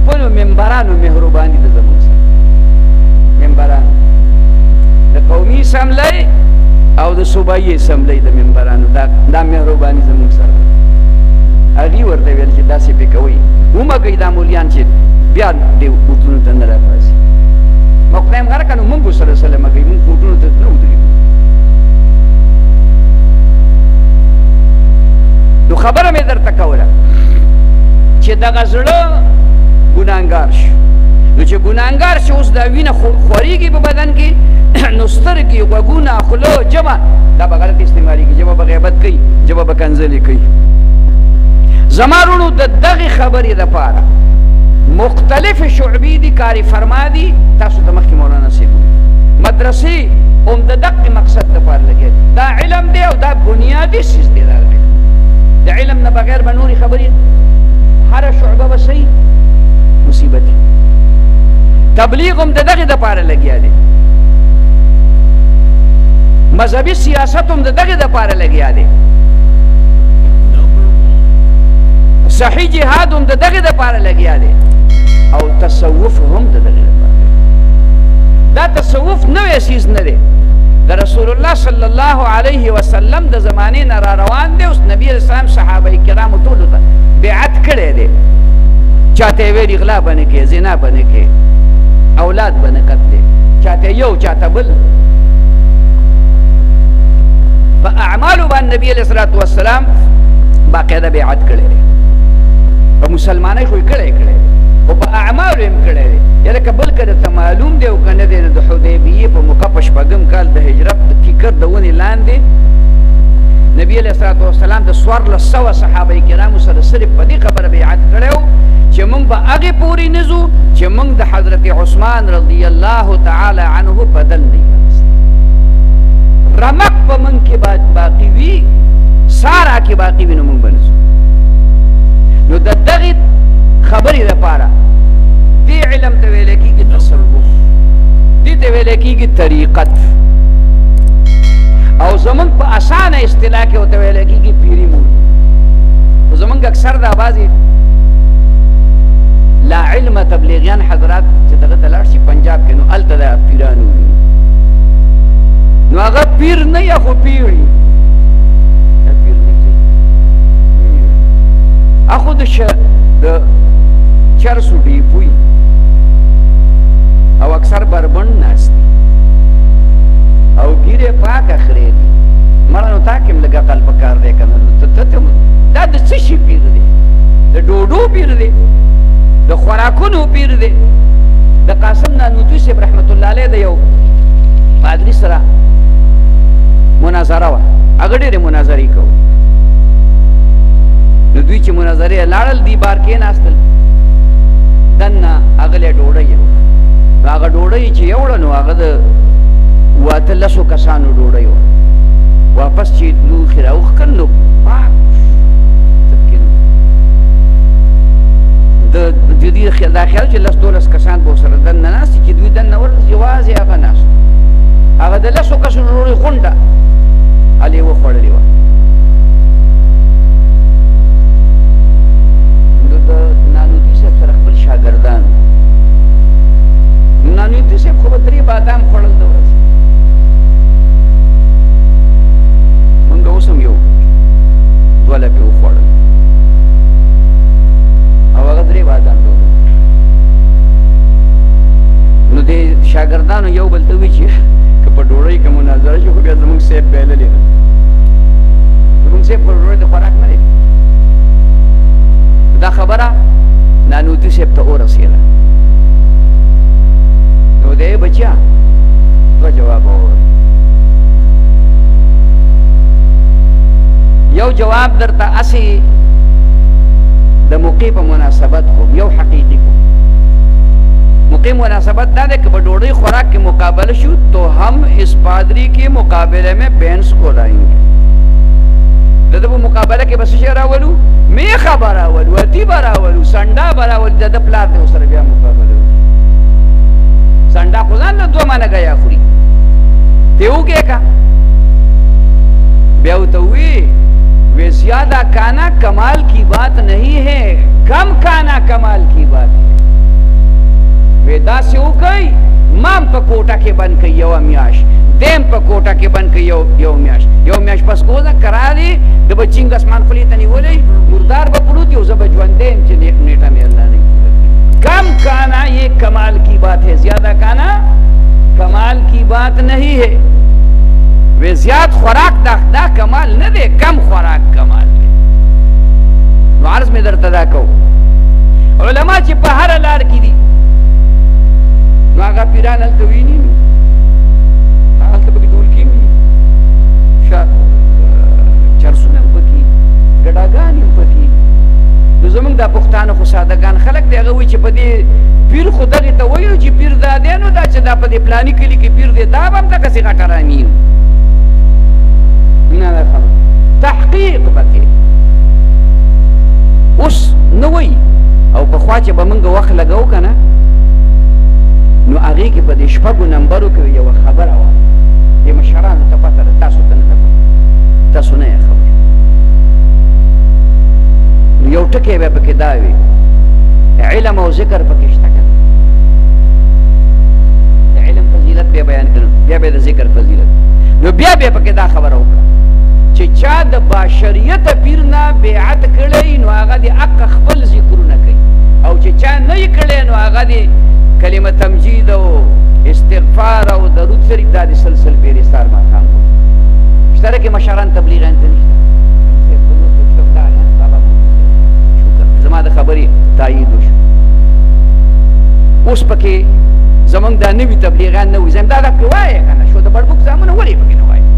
خپلو ممبرانو مهرباني ده زمونږ سره ممبرانو د قومي اسمبلی او د صوبایي اسمبلی د ممبرانو دا مهرباني زمونږ سره ده هغې ورته ویل چې داسې پې کوئ ومه کوي دا مولیان چې بیا دې اوټونو ته نه راپاسي ما خدای م غره که نو مونږ ورسره سلمه کوي مونږ اوټونو ته نه ودرېږو نو خبره مې درته کوله چې دغه زړه ګناهګار شو نو چې ګناهګار شو اوس دا وینه خورېږي په بدن کې نو سترګې غوږونه خوله ژبه دا به غلط استعمالېږي ژبه به غیبت کوي ژبه به کنځلې کوي زما وروڼو د دغې خبرې دپاره مختلف شعبې دي کاری فرما دي تاسو ته مخکې مولانا صاحب مدرسې هم د دقې مقصد دپاره لګیا دي دا علم دی او دا بنیادي څیز دی دا علم د علم نه بغیر به نورې خبرې هره شعبه به صحیح مصیبت دی تبلیغ هم د دغې دپاره لګیا دی مذهبي سیاست هم د دغې دپاره لګیا دی صحیح جهاد هم د دغې دپاره لګیا دی او تصوف هم د دغې دپاره دا تصوف نوی څیز نه دی د رسول الله صلی الله علیه وسلم د زمانې نه را روان دی اوس نبي علیه السلام صحابه کرامو ټولو ته بیعت کړی دی چاته یې ویلي غلا به نه کوې زنا به نه کوې اولاد به نه قتلې چاته یو چاته بل په اعمالو باندې نبي علیه الصلاة والسلام باقاعده بیعت کړی دی په مسلمانۍ خو یې کړی دی خو په اعمالو یې هم کړی دی یا لکه بل که درته معلوم دی او که نه دی د حدیبیې په موقع په 6 کال د هجرت د کیکر د ونې لاندې نبي علیه الصلاة والسلام د 1400 صحابه کرامو سره صرف په دې خبره بیعت کړی و چې موږ به هغې پورې نه ځو چې موږ د حضرت عثمان رضی الله تعالی عنه بدل نه یاست رمق په موږ کې باقي وي سارا کې باقي وي نو موږ به نه ځو نو د دغې خبرې دپاره دې علم ته ویلی کېږي تصوف دې ته ویلی کېږي طریقت او زمونږ په اسانه اصطلاح کې ورته ویلی کېږي پیري مولي خو زمونږ اکثر دا بعضې لا علم تبلیغیان حضرات چې دغه ته لاړ شي پنجاب کې نو هلته دا پیران وویني نو هغه پیر نه یا خو پیر وي پیر نه اخو د چرسو ډیپوي او اکثر بربند ناست دي او ګیرې پاکه خرې دي مړه نو تا کې هم لږ عقل پکار دی که نه دا د څه شي پیر دی د ډوډو پیر دی د خوراکونو پیر دی د قاسم نانوتوي صاحب رحمت الله علیه د یو پادري سره مناظره وه هغه ډېرې مناظرې کوو نو دوی چې مناظرې یې لاړل دې بار کېناستل دننه هغه ډوډۍ یې وکړه نو هغه ډوډۍ چې یوړه نو هغه د 18 کسانو ډوډۍ وه واپس چې لوښي راوښکل نو پاک د دې خیال دا خیال چې لس دولس کسان به ورسره دننه ناست چې دوی دننه ورځي یوازې هغه ناست هغه د لسو کسو ډوډۍ غونډه هلې وخوړلې وه نو د نانوتي صاحب سره خپل شاګردان نانوتي صاحب خو به 3 بادام خوړل د ورځې مونږ اوس هم یو 2 لپې وخوړل او هغه 3 بادام نو د شاګردانو یو بل ته وایي چې که په ډوډۍ کې مناظره شي خو بیا زموږ صاحب بایللې ده زموږ صاحب په ډوډۍ د خوراک نه دی دا خبره نانوتي صاحب ته ورسېده نو دی بچیا 2 جواب وویل یو جواب درته هسې د موقع په مناسبت کوم یو حقیقي کوم موقع مناسبت دا ہے کہ ڈوڑی خوراک کے مقابلہ شو تو ہم اس پادری کے مقابلے میں بینس کو لائیں گے دادو مقابلہ کے بس راولو میخا براولو اتی براولو سنڈا براولو دادا پلار دے اسر بیا مقابلہ سنڈا خوزان دو مانا گیا خوری تیو کے کا بیاو تووی وی زیادہ کانا کمال کی بات نہیں ہے کم کانا کمال کی بات ہے وی دا سے ہو گئی مام پا کوٹا کے بن کئی یو میاش دیم پا کوٹا کے بن کئی یو میاش پس کوزا کرا دی دبا چنگ اسمان خلی تنی بولی مردار با پلوتی او زبا جوان دیم چی نیٹا میں اللہ نے کم کانا یہ کمال کی بات ہے زیادہ کانا کمال کی بات نہیں ہے وی زیاد خوراک دا کمال نہ دے کم خوراک کمال دے معرض میں در تدا کو علماء چی پہر لار کی دی نو هغه پیران هلته ویني نو هلته پکې ډولکي هم وي چرسونه هم پکې ګډاګانې هم پکې نو زمونږ دا پښتانه خو سادهګان خلک دی هغه وایي چې په دې پیر خو دغې ته ویلو چې پیر دا دی نو دا چې دا په دې پلاني کلي کې پیر دی دا به هم دغسې غټ ارامي نه دا خبره تحقیق پکې اوس نه وایي او پخوا چې به موږ وخت لګو که نه نو هغې کې په دې شپږو نمبرو کې یوه خبره وه دې مشرانو ته پته ده تاسو ته نه ده پته تاسو نه یې خبر نو یو ټکی به پکې دا وي علم او ذکر پکې شته که د علم فضیلت بیا بیان کړو بیا به د ذکر فضیلت نو بیا به پکې دا خبره وکړه چې چا د باشریته پیر نه بیعت کړی نو هغه د حق خپل ذکرونه کوي او چې چا نه یې کړی نو هغه د کلمه تمجید او استغفار او درود شریف دا د سلسل پیری سار ماښام شته کې مشران تبلیغیان ته نشته شکر زما د خبرې تایید وشو اوس پکې زمونږ دا نوي تبلیغیان نه وي زم دا پکې وایه که نه شو د بړبوک زامونه ولې پکې نه وایه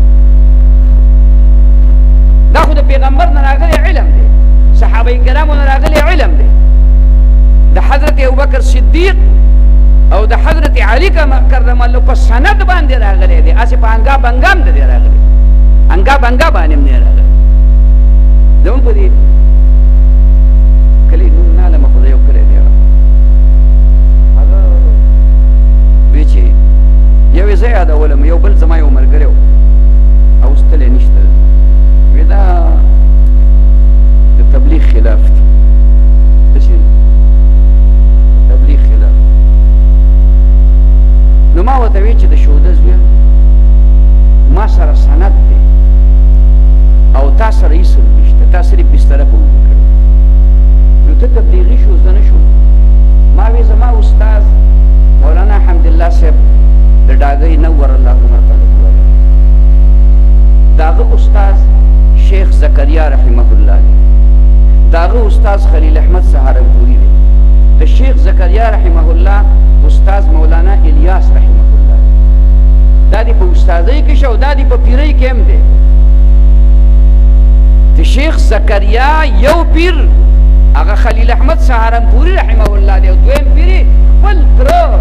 دا خو د پیغمبر نه راغلی علم دی صحابه کرامو نه راغلی علم دی د حضرت ابوبکر صدیق او د حضرت علی کرم الله په سند باندې راغلی دی هسې په انګا بنګا هم نه دی راغلی انګا بنګا باندې هم نه راغلی زموږ په دې کلي نوم نه علمه خو د یو کلی دی هغه وی چې یو یې زه یادولم یو بل زما یو ملګری و اوستلی نشته وی دا د تبلیغ خلاف دی تبلیغ خلاف نو ما ورته وی چې د شهده زویه ما سره سند دی او تا سره هېڅ نشته تا صرف بستره په اوبو کړې نو ته تبلیغي شو زه نه شوم ما وی زما استاد مولانا حمدالله صاحب د ډاګۍ نور الله مرقده د هغه استاد شیخ زکریا رحمه الله دی د هغه استاد خلیل احمد سهارنپوري دی د شیخ زکریا رحمه الله استاد مولانا الیاس رحمه الله دا دی په استادۍ کې شو دا دی په پیرۍ کې هم دی د شیخ زکریا یو پیر هغه خلیل احمد سهارنپوري رحمه الله دی او دویم پیر خپل تره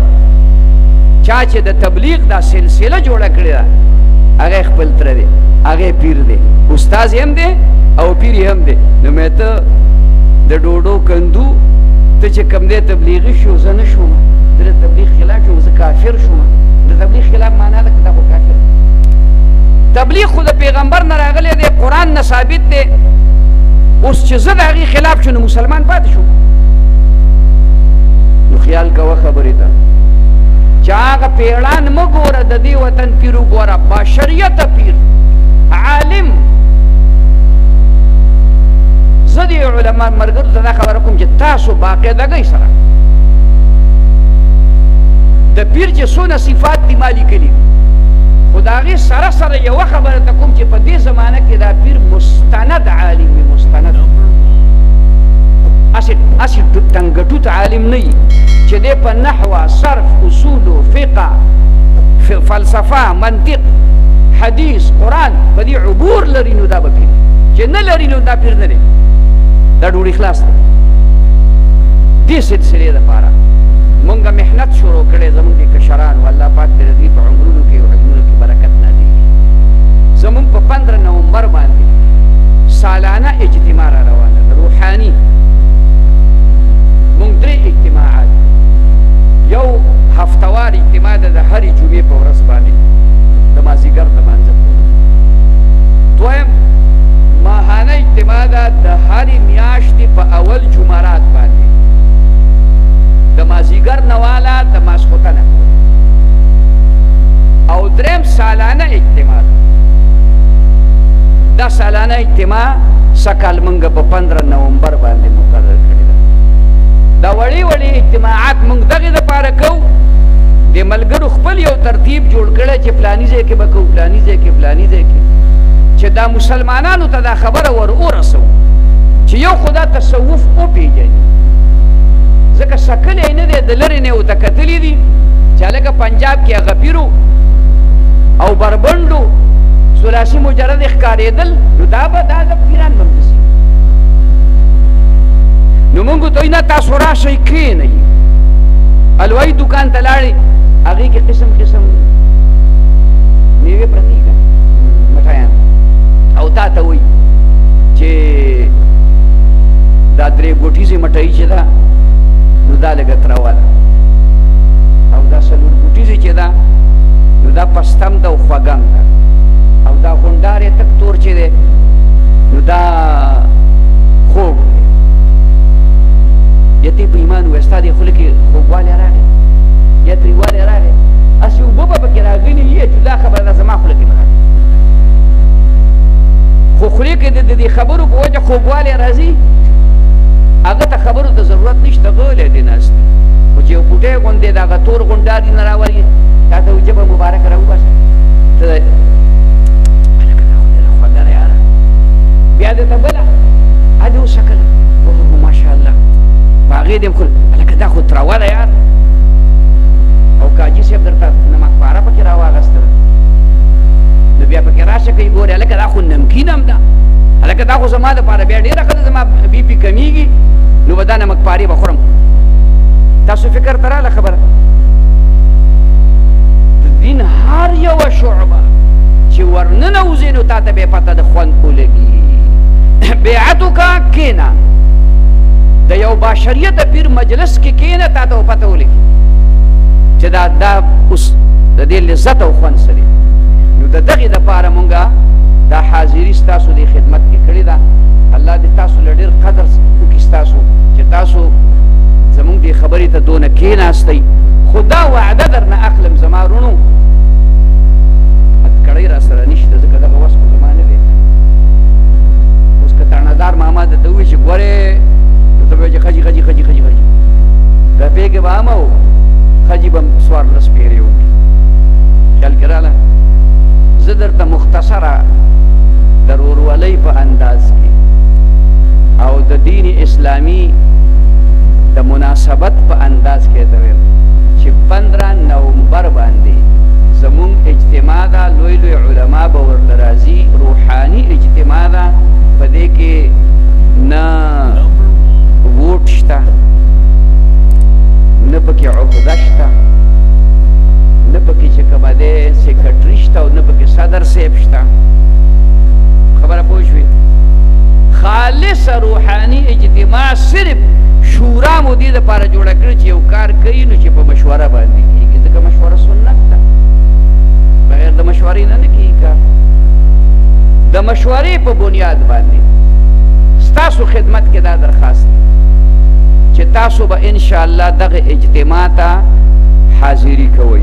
چا چې د تبلیغ دا سلسله جوړه کړې ده هغه خپل تره دی هغه پیر دی استاد هم دی او پیر هم دی نو مې ته د ډوډو کندو ته چې کوم دی تبلیغي شو زه نه شوم زه د تبلیغ خلاف شوم زه کافر شوم د تبلیغ خلاف معنا ده که دا خو کافر تبلیغ خو د پیغمبر نه راغلی دی قرآن نه ثابت دی اوس چې زه د هغې خلاف شو نو مسلمان پاتې شوم نو خیال کوه خبرې ته چې هغه پیړان مه ګوره د دې وطن پیر وګوره باشریته پیر عالم زه د علما ملګرو ته دا خبره کوم چې تاسو باقاعدګۍ سره د پیر چې څونه صفات دي ما لیکلي خو د هغې سره سره یوه خبره ته کوم چې په دې زمانه کې دا پیر مستند عالم وي مستند هسې ټنګټوت عالم نه وي چې دی په نحوه صرف اصولو فقه فلسفه منطق حدیث قرآن په دې عبور لري نو دا به پیر چې نه لري نو دا پیر نه دی دا ډوډۍ خلاص ده دې سلسلې دپاره مونږ محنت شروع کړی زمونږ د کشرانو الله پاک دې د دوی په عمرونو کې او علمونو کې برکت نازلېږي زمونږ په 15 نومبر باندې سالانه اجتماع را روانه ده روحاني مونږ 3 اجتماعات یو هفتوار اجتماع ده د هرې جمعې په ورځ باندې د مازدیګر د مانځه پورې دویم ماهانه اجتماع ده د هرې میاشتې په اول جمعرات باندې د مازدیګر نه واله د ماسخوتنه پورې او دریم سالانه اجتماع ده دا سالانه اجتماع سکال موږ په 15 نومبر باندې مقرر کړې ده دا وړې وړې اجتماعات موږ دغې دپاره کوو د ملګرو خپل یو ترتیب جوړ کړی چې فلاني ځای کې به کوو فلاني ځای کې فلاني ځای کې چې دا مسلمانانو ته دا خبره ور ورسوو چې یو خو دا تصوف وپېژني ځکه سکلی نه دی د لرې نه یې ورته کتلي دي چې هلکه پنجاب کې هغه پیرو او بربنډو ثلاثي مجرد ښکارېدل نو دا به دا د پیران به همداسې نو مونږ ورته وایي نه تاسو راشئ کښېنئ حلوایي دوکان ته لاړې هغې کې قسم قسم میوې پرتې که مټایان او تا ته وایي چې دا 3 ګوټیزې مټۍ چې ده نو دا لږه تروه ده او دا 4 ګوټیزې چې ده نو دا پستم ده او خوږم ده او دا غونډار یې تک تور چې دی نو دا خوږ دی یا تی په ایمان ووایه ستا دې خوله کې خوږوالی راغی یا تریوالی راغی هسې اوبه به پکې راغلي وي جدا خبره ده زما خوله کې به راغی خو خولې کې د دې خبرو په وجه خوږوالی راځي هغه ته خبرو ته ضرورت نشته غلی دی ناست دی خو چې یو بوټی غوندې د هغه تور غونډار دي نه راولي تا ته ژبه مبارکه راوباسه ته هلکه دا خو ډېره خوږه ده یاره بیا دې ته بله ادې وسکله اوه ماشاءالله په هغې دې خو هلکه دا خو تروه ده یار او کاجي صاحب درته نمکپاره پکې راواغېستله نو بیا پکې راشه کوي ګورې هلکه دا خو نمکین هم ده هلکه دا خو زما دپاره بیا ډېره ښه ده زما بي پي کمیږي نو به دا نمکپارې به خورم تاسو فکر ته راله خبره د دین هر یوه شعبه چې ورننوځې نو تا ته به یې پته د خوند ولګي بیعت وکړه کښېنه د یو باشریته پیر مجلس کې کښېنه تا ته به پته ولګي چې دا اوس د دې لذت او خوند څه دی نو د دغې دپاره مونږ دا حاضري ستاسو د خدمت کې کړې ده الله دې تاسو له ډېر قدر وکړي ستاسو چې تاسو زمونږ دې خبرې ته دونه کښېناستئ خو دا وعده درنه اخلم زما رونو کړۍ را سره نشته ځکه دغه وس خو زما نه دی اوس که تڼهدار ماما درته ووایي چې ګورې نو ته به وایي چې ښځي ښځي ښځي ښځي ښځي ګپې کې به هم او ښځي به 14 پیرې وکړي خیال کې راله زه درته مختصره د ورورولۍ په انداز کې او د دین اسلامي د مناسبت په انداز کې ته ویم چې 15 نومبر باندې زمونږ اجتماع ده لوی لوی علما به ورله راځي روحاني اجتماع ده په دې کې نه ووټ شته نه پکې عهده شته نه پکې چې کومه دی سیکرټري شته او نه پکې صدر صاحب شته خبره پوه شوې خالص روحاني اجتماع صرف شورا مدیر دپاره جوړه کړې چې یو کار کوي نو چې په مشوره باندې کېږي ځکه مشوره سنت ده بغیر د مشورې نه کېږي کار د مشورې په بنیاد باندې ستاسو خدمت کې دا درخواست دی چې تاسو به انشاءالله دغه اجتماع ته حاضري کوئ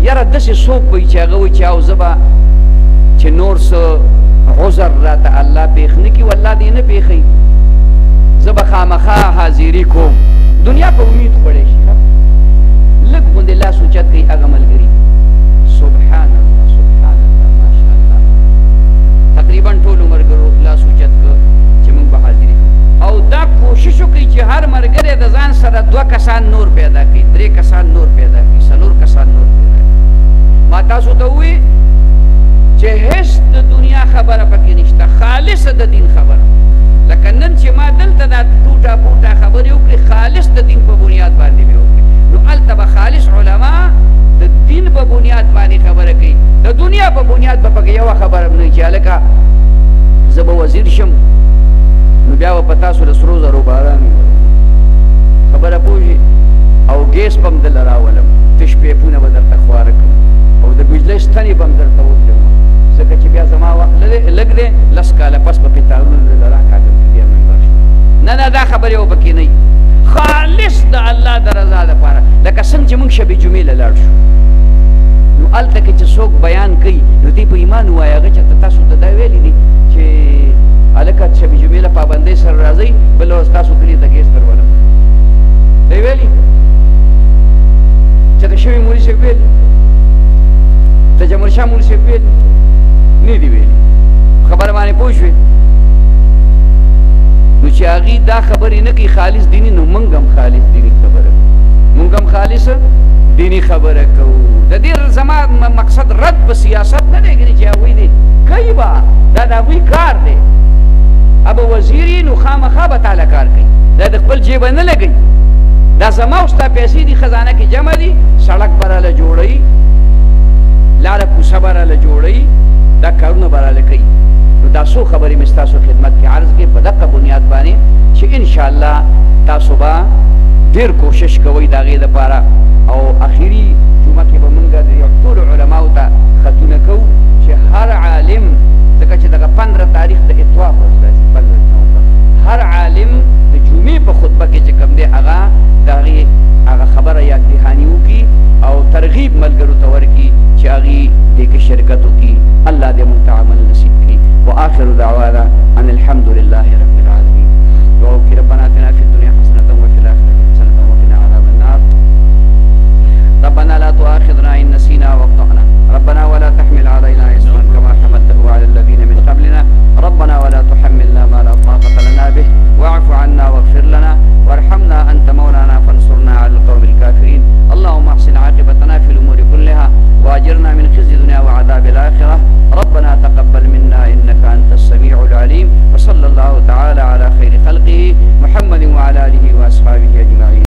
یاره داسې څوک وایي چې هغه وایي چې او زه به چې نور څه عذر راته الله پېښ نه کړي والله دې نه پېښوي زه به خامخا حاضري کوم دنیا په امید خوړی شي لږ غوندې لاس اوچت کوي هغه ملګري سبحان الله سبحان الله ماشاء الله تقریبا ټولو ملګرو لاس اوچت کړه چې موږ به حاضري کوو او دا کوشش وکړئ چې هر ملګری د ځان سره 2 کسان نور پیدا کړي 3 کسان نور پیدا کړي 4 کسان نور پیدا کړي ما تاسو ته ووایي چې هیڅ د دنیا خبره پکې نشته خالص د دین خبره لکه نن چې ما دلته دا ټوټه پوټه خبرې وکړې خالص د دین په بنیاد باندې مې وکړې نو هلته به خالص علما د دین په بنیاد باندې خبره کوي د دنیا په بنیاد به پکې یوه خبره هم نه وي چې هلکه زه به وزیر شم نو بیا به په تاسو د سرو زرو باران خبره پوه او ګیس به هم دله راولم تش پیپونه به درته خواره کړم او د بجلۍ ستنې به هم درته وکړم ځکه چې بیا زما وخت لږ دی 10 کاله پس به پېتارونه دله راکاږم چې بیا منبر شم نه نه دا خبرې به پکې نه خالص د الله د رضا دپاره لکه څنګه چې موږ شبې جمعې له لاړ شو نو هلته کې چې څوک بیان کوي نو دی په ایمان ووایي هغه چېرته تاسو ته دا ویلي دي چې هلکه شبې جمعې له پابندۍ سره راځئ بله ورځ تاسو کلي ته ګیس درولم دی ویلي چېرته شوي مولي صاحب ویلي ته جمهورشاه مولي صاحب ویلي نه دي ویلي خبره باندې پوه شوې نو چې هغې دا خبرې نه کوي خالص دیني نو موږ هم خالص دیني خبره موږ هم خالص دیني خبره کوو د دې زما مقصد رد په سیاست نه دی ګنې چې هغوی دې کوي به دا د هغوی کار دی ابه وزیر یې نو خامخا به تاله کار کوي دا د خپل جیبه نه لګوي دا زما او ستا پیسې دي خزانه کې جمع دي سړک به راله جوړوي لاره کوڅه به راله جوړوي دا کارونه به راله کوي نو دا څو خبرې مې ستاسو خدمت کې عرض کړې په دغه بنیاد باندې چې انشاءالله تاسو به ډېر کوشش کوئ د هغې دپاره او اخري جمعه کې به موږ د ټولو علماو ته خطونه کوو چې هر عالم ځکه چې دغه 15 تاریخ د اتوا په ورځ راځي 15 نومبر هر عالم د جمعې په خطبه کې چې کوم دی هغه د هغې هغه خبره یاد دهاني وکړي او ترغیب ملګرو ته ورکړي چې هغې دې کې شرکت وکړي الله دې موږ ته عمل نصیب کړي وآخر دعوانا ان الحمد لله رب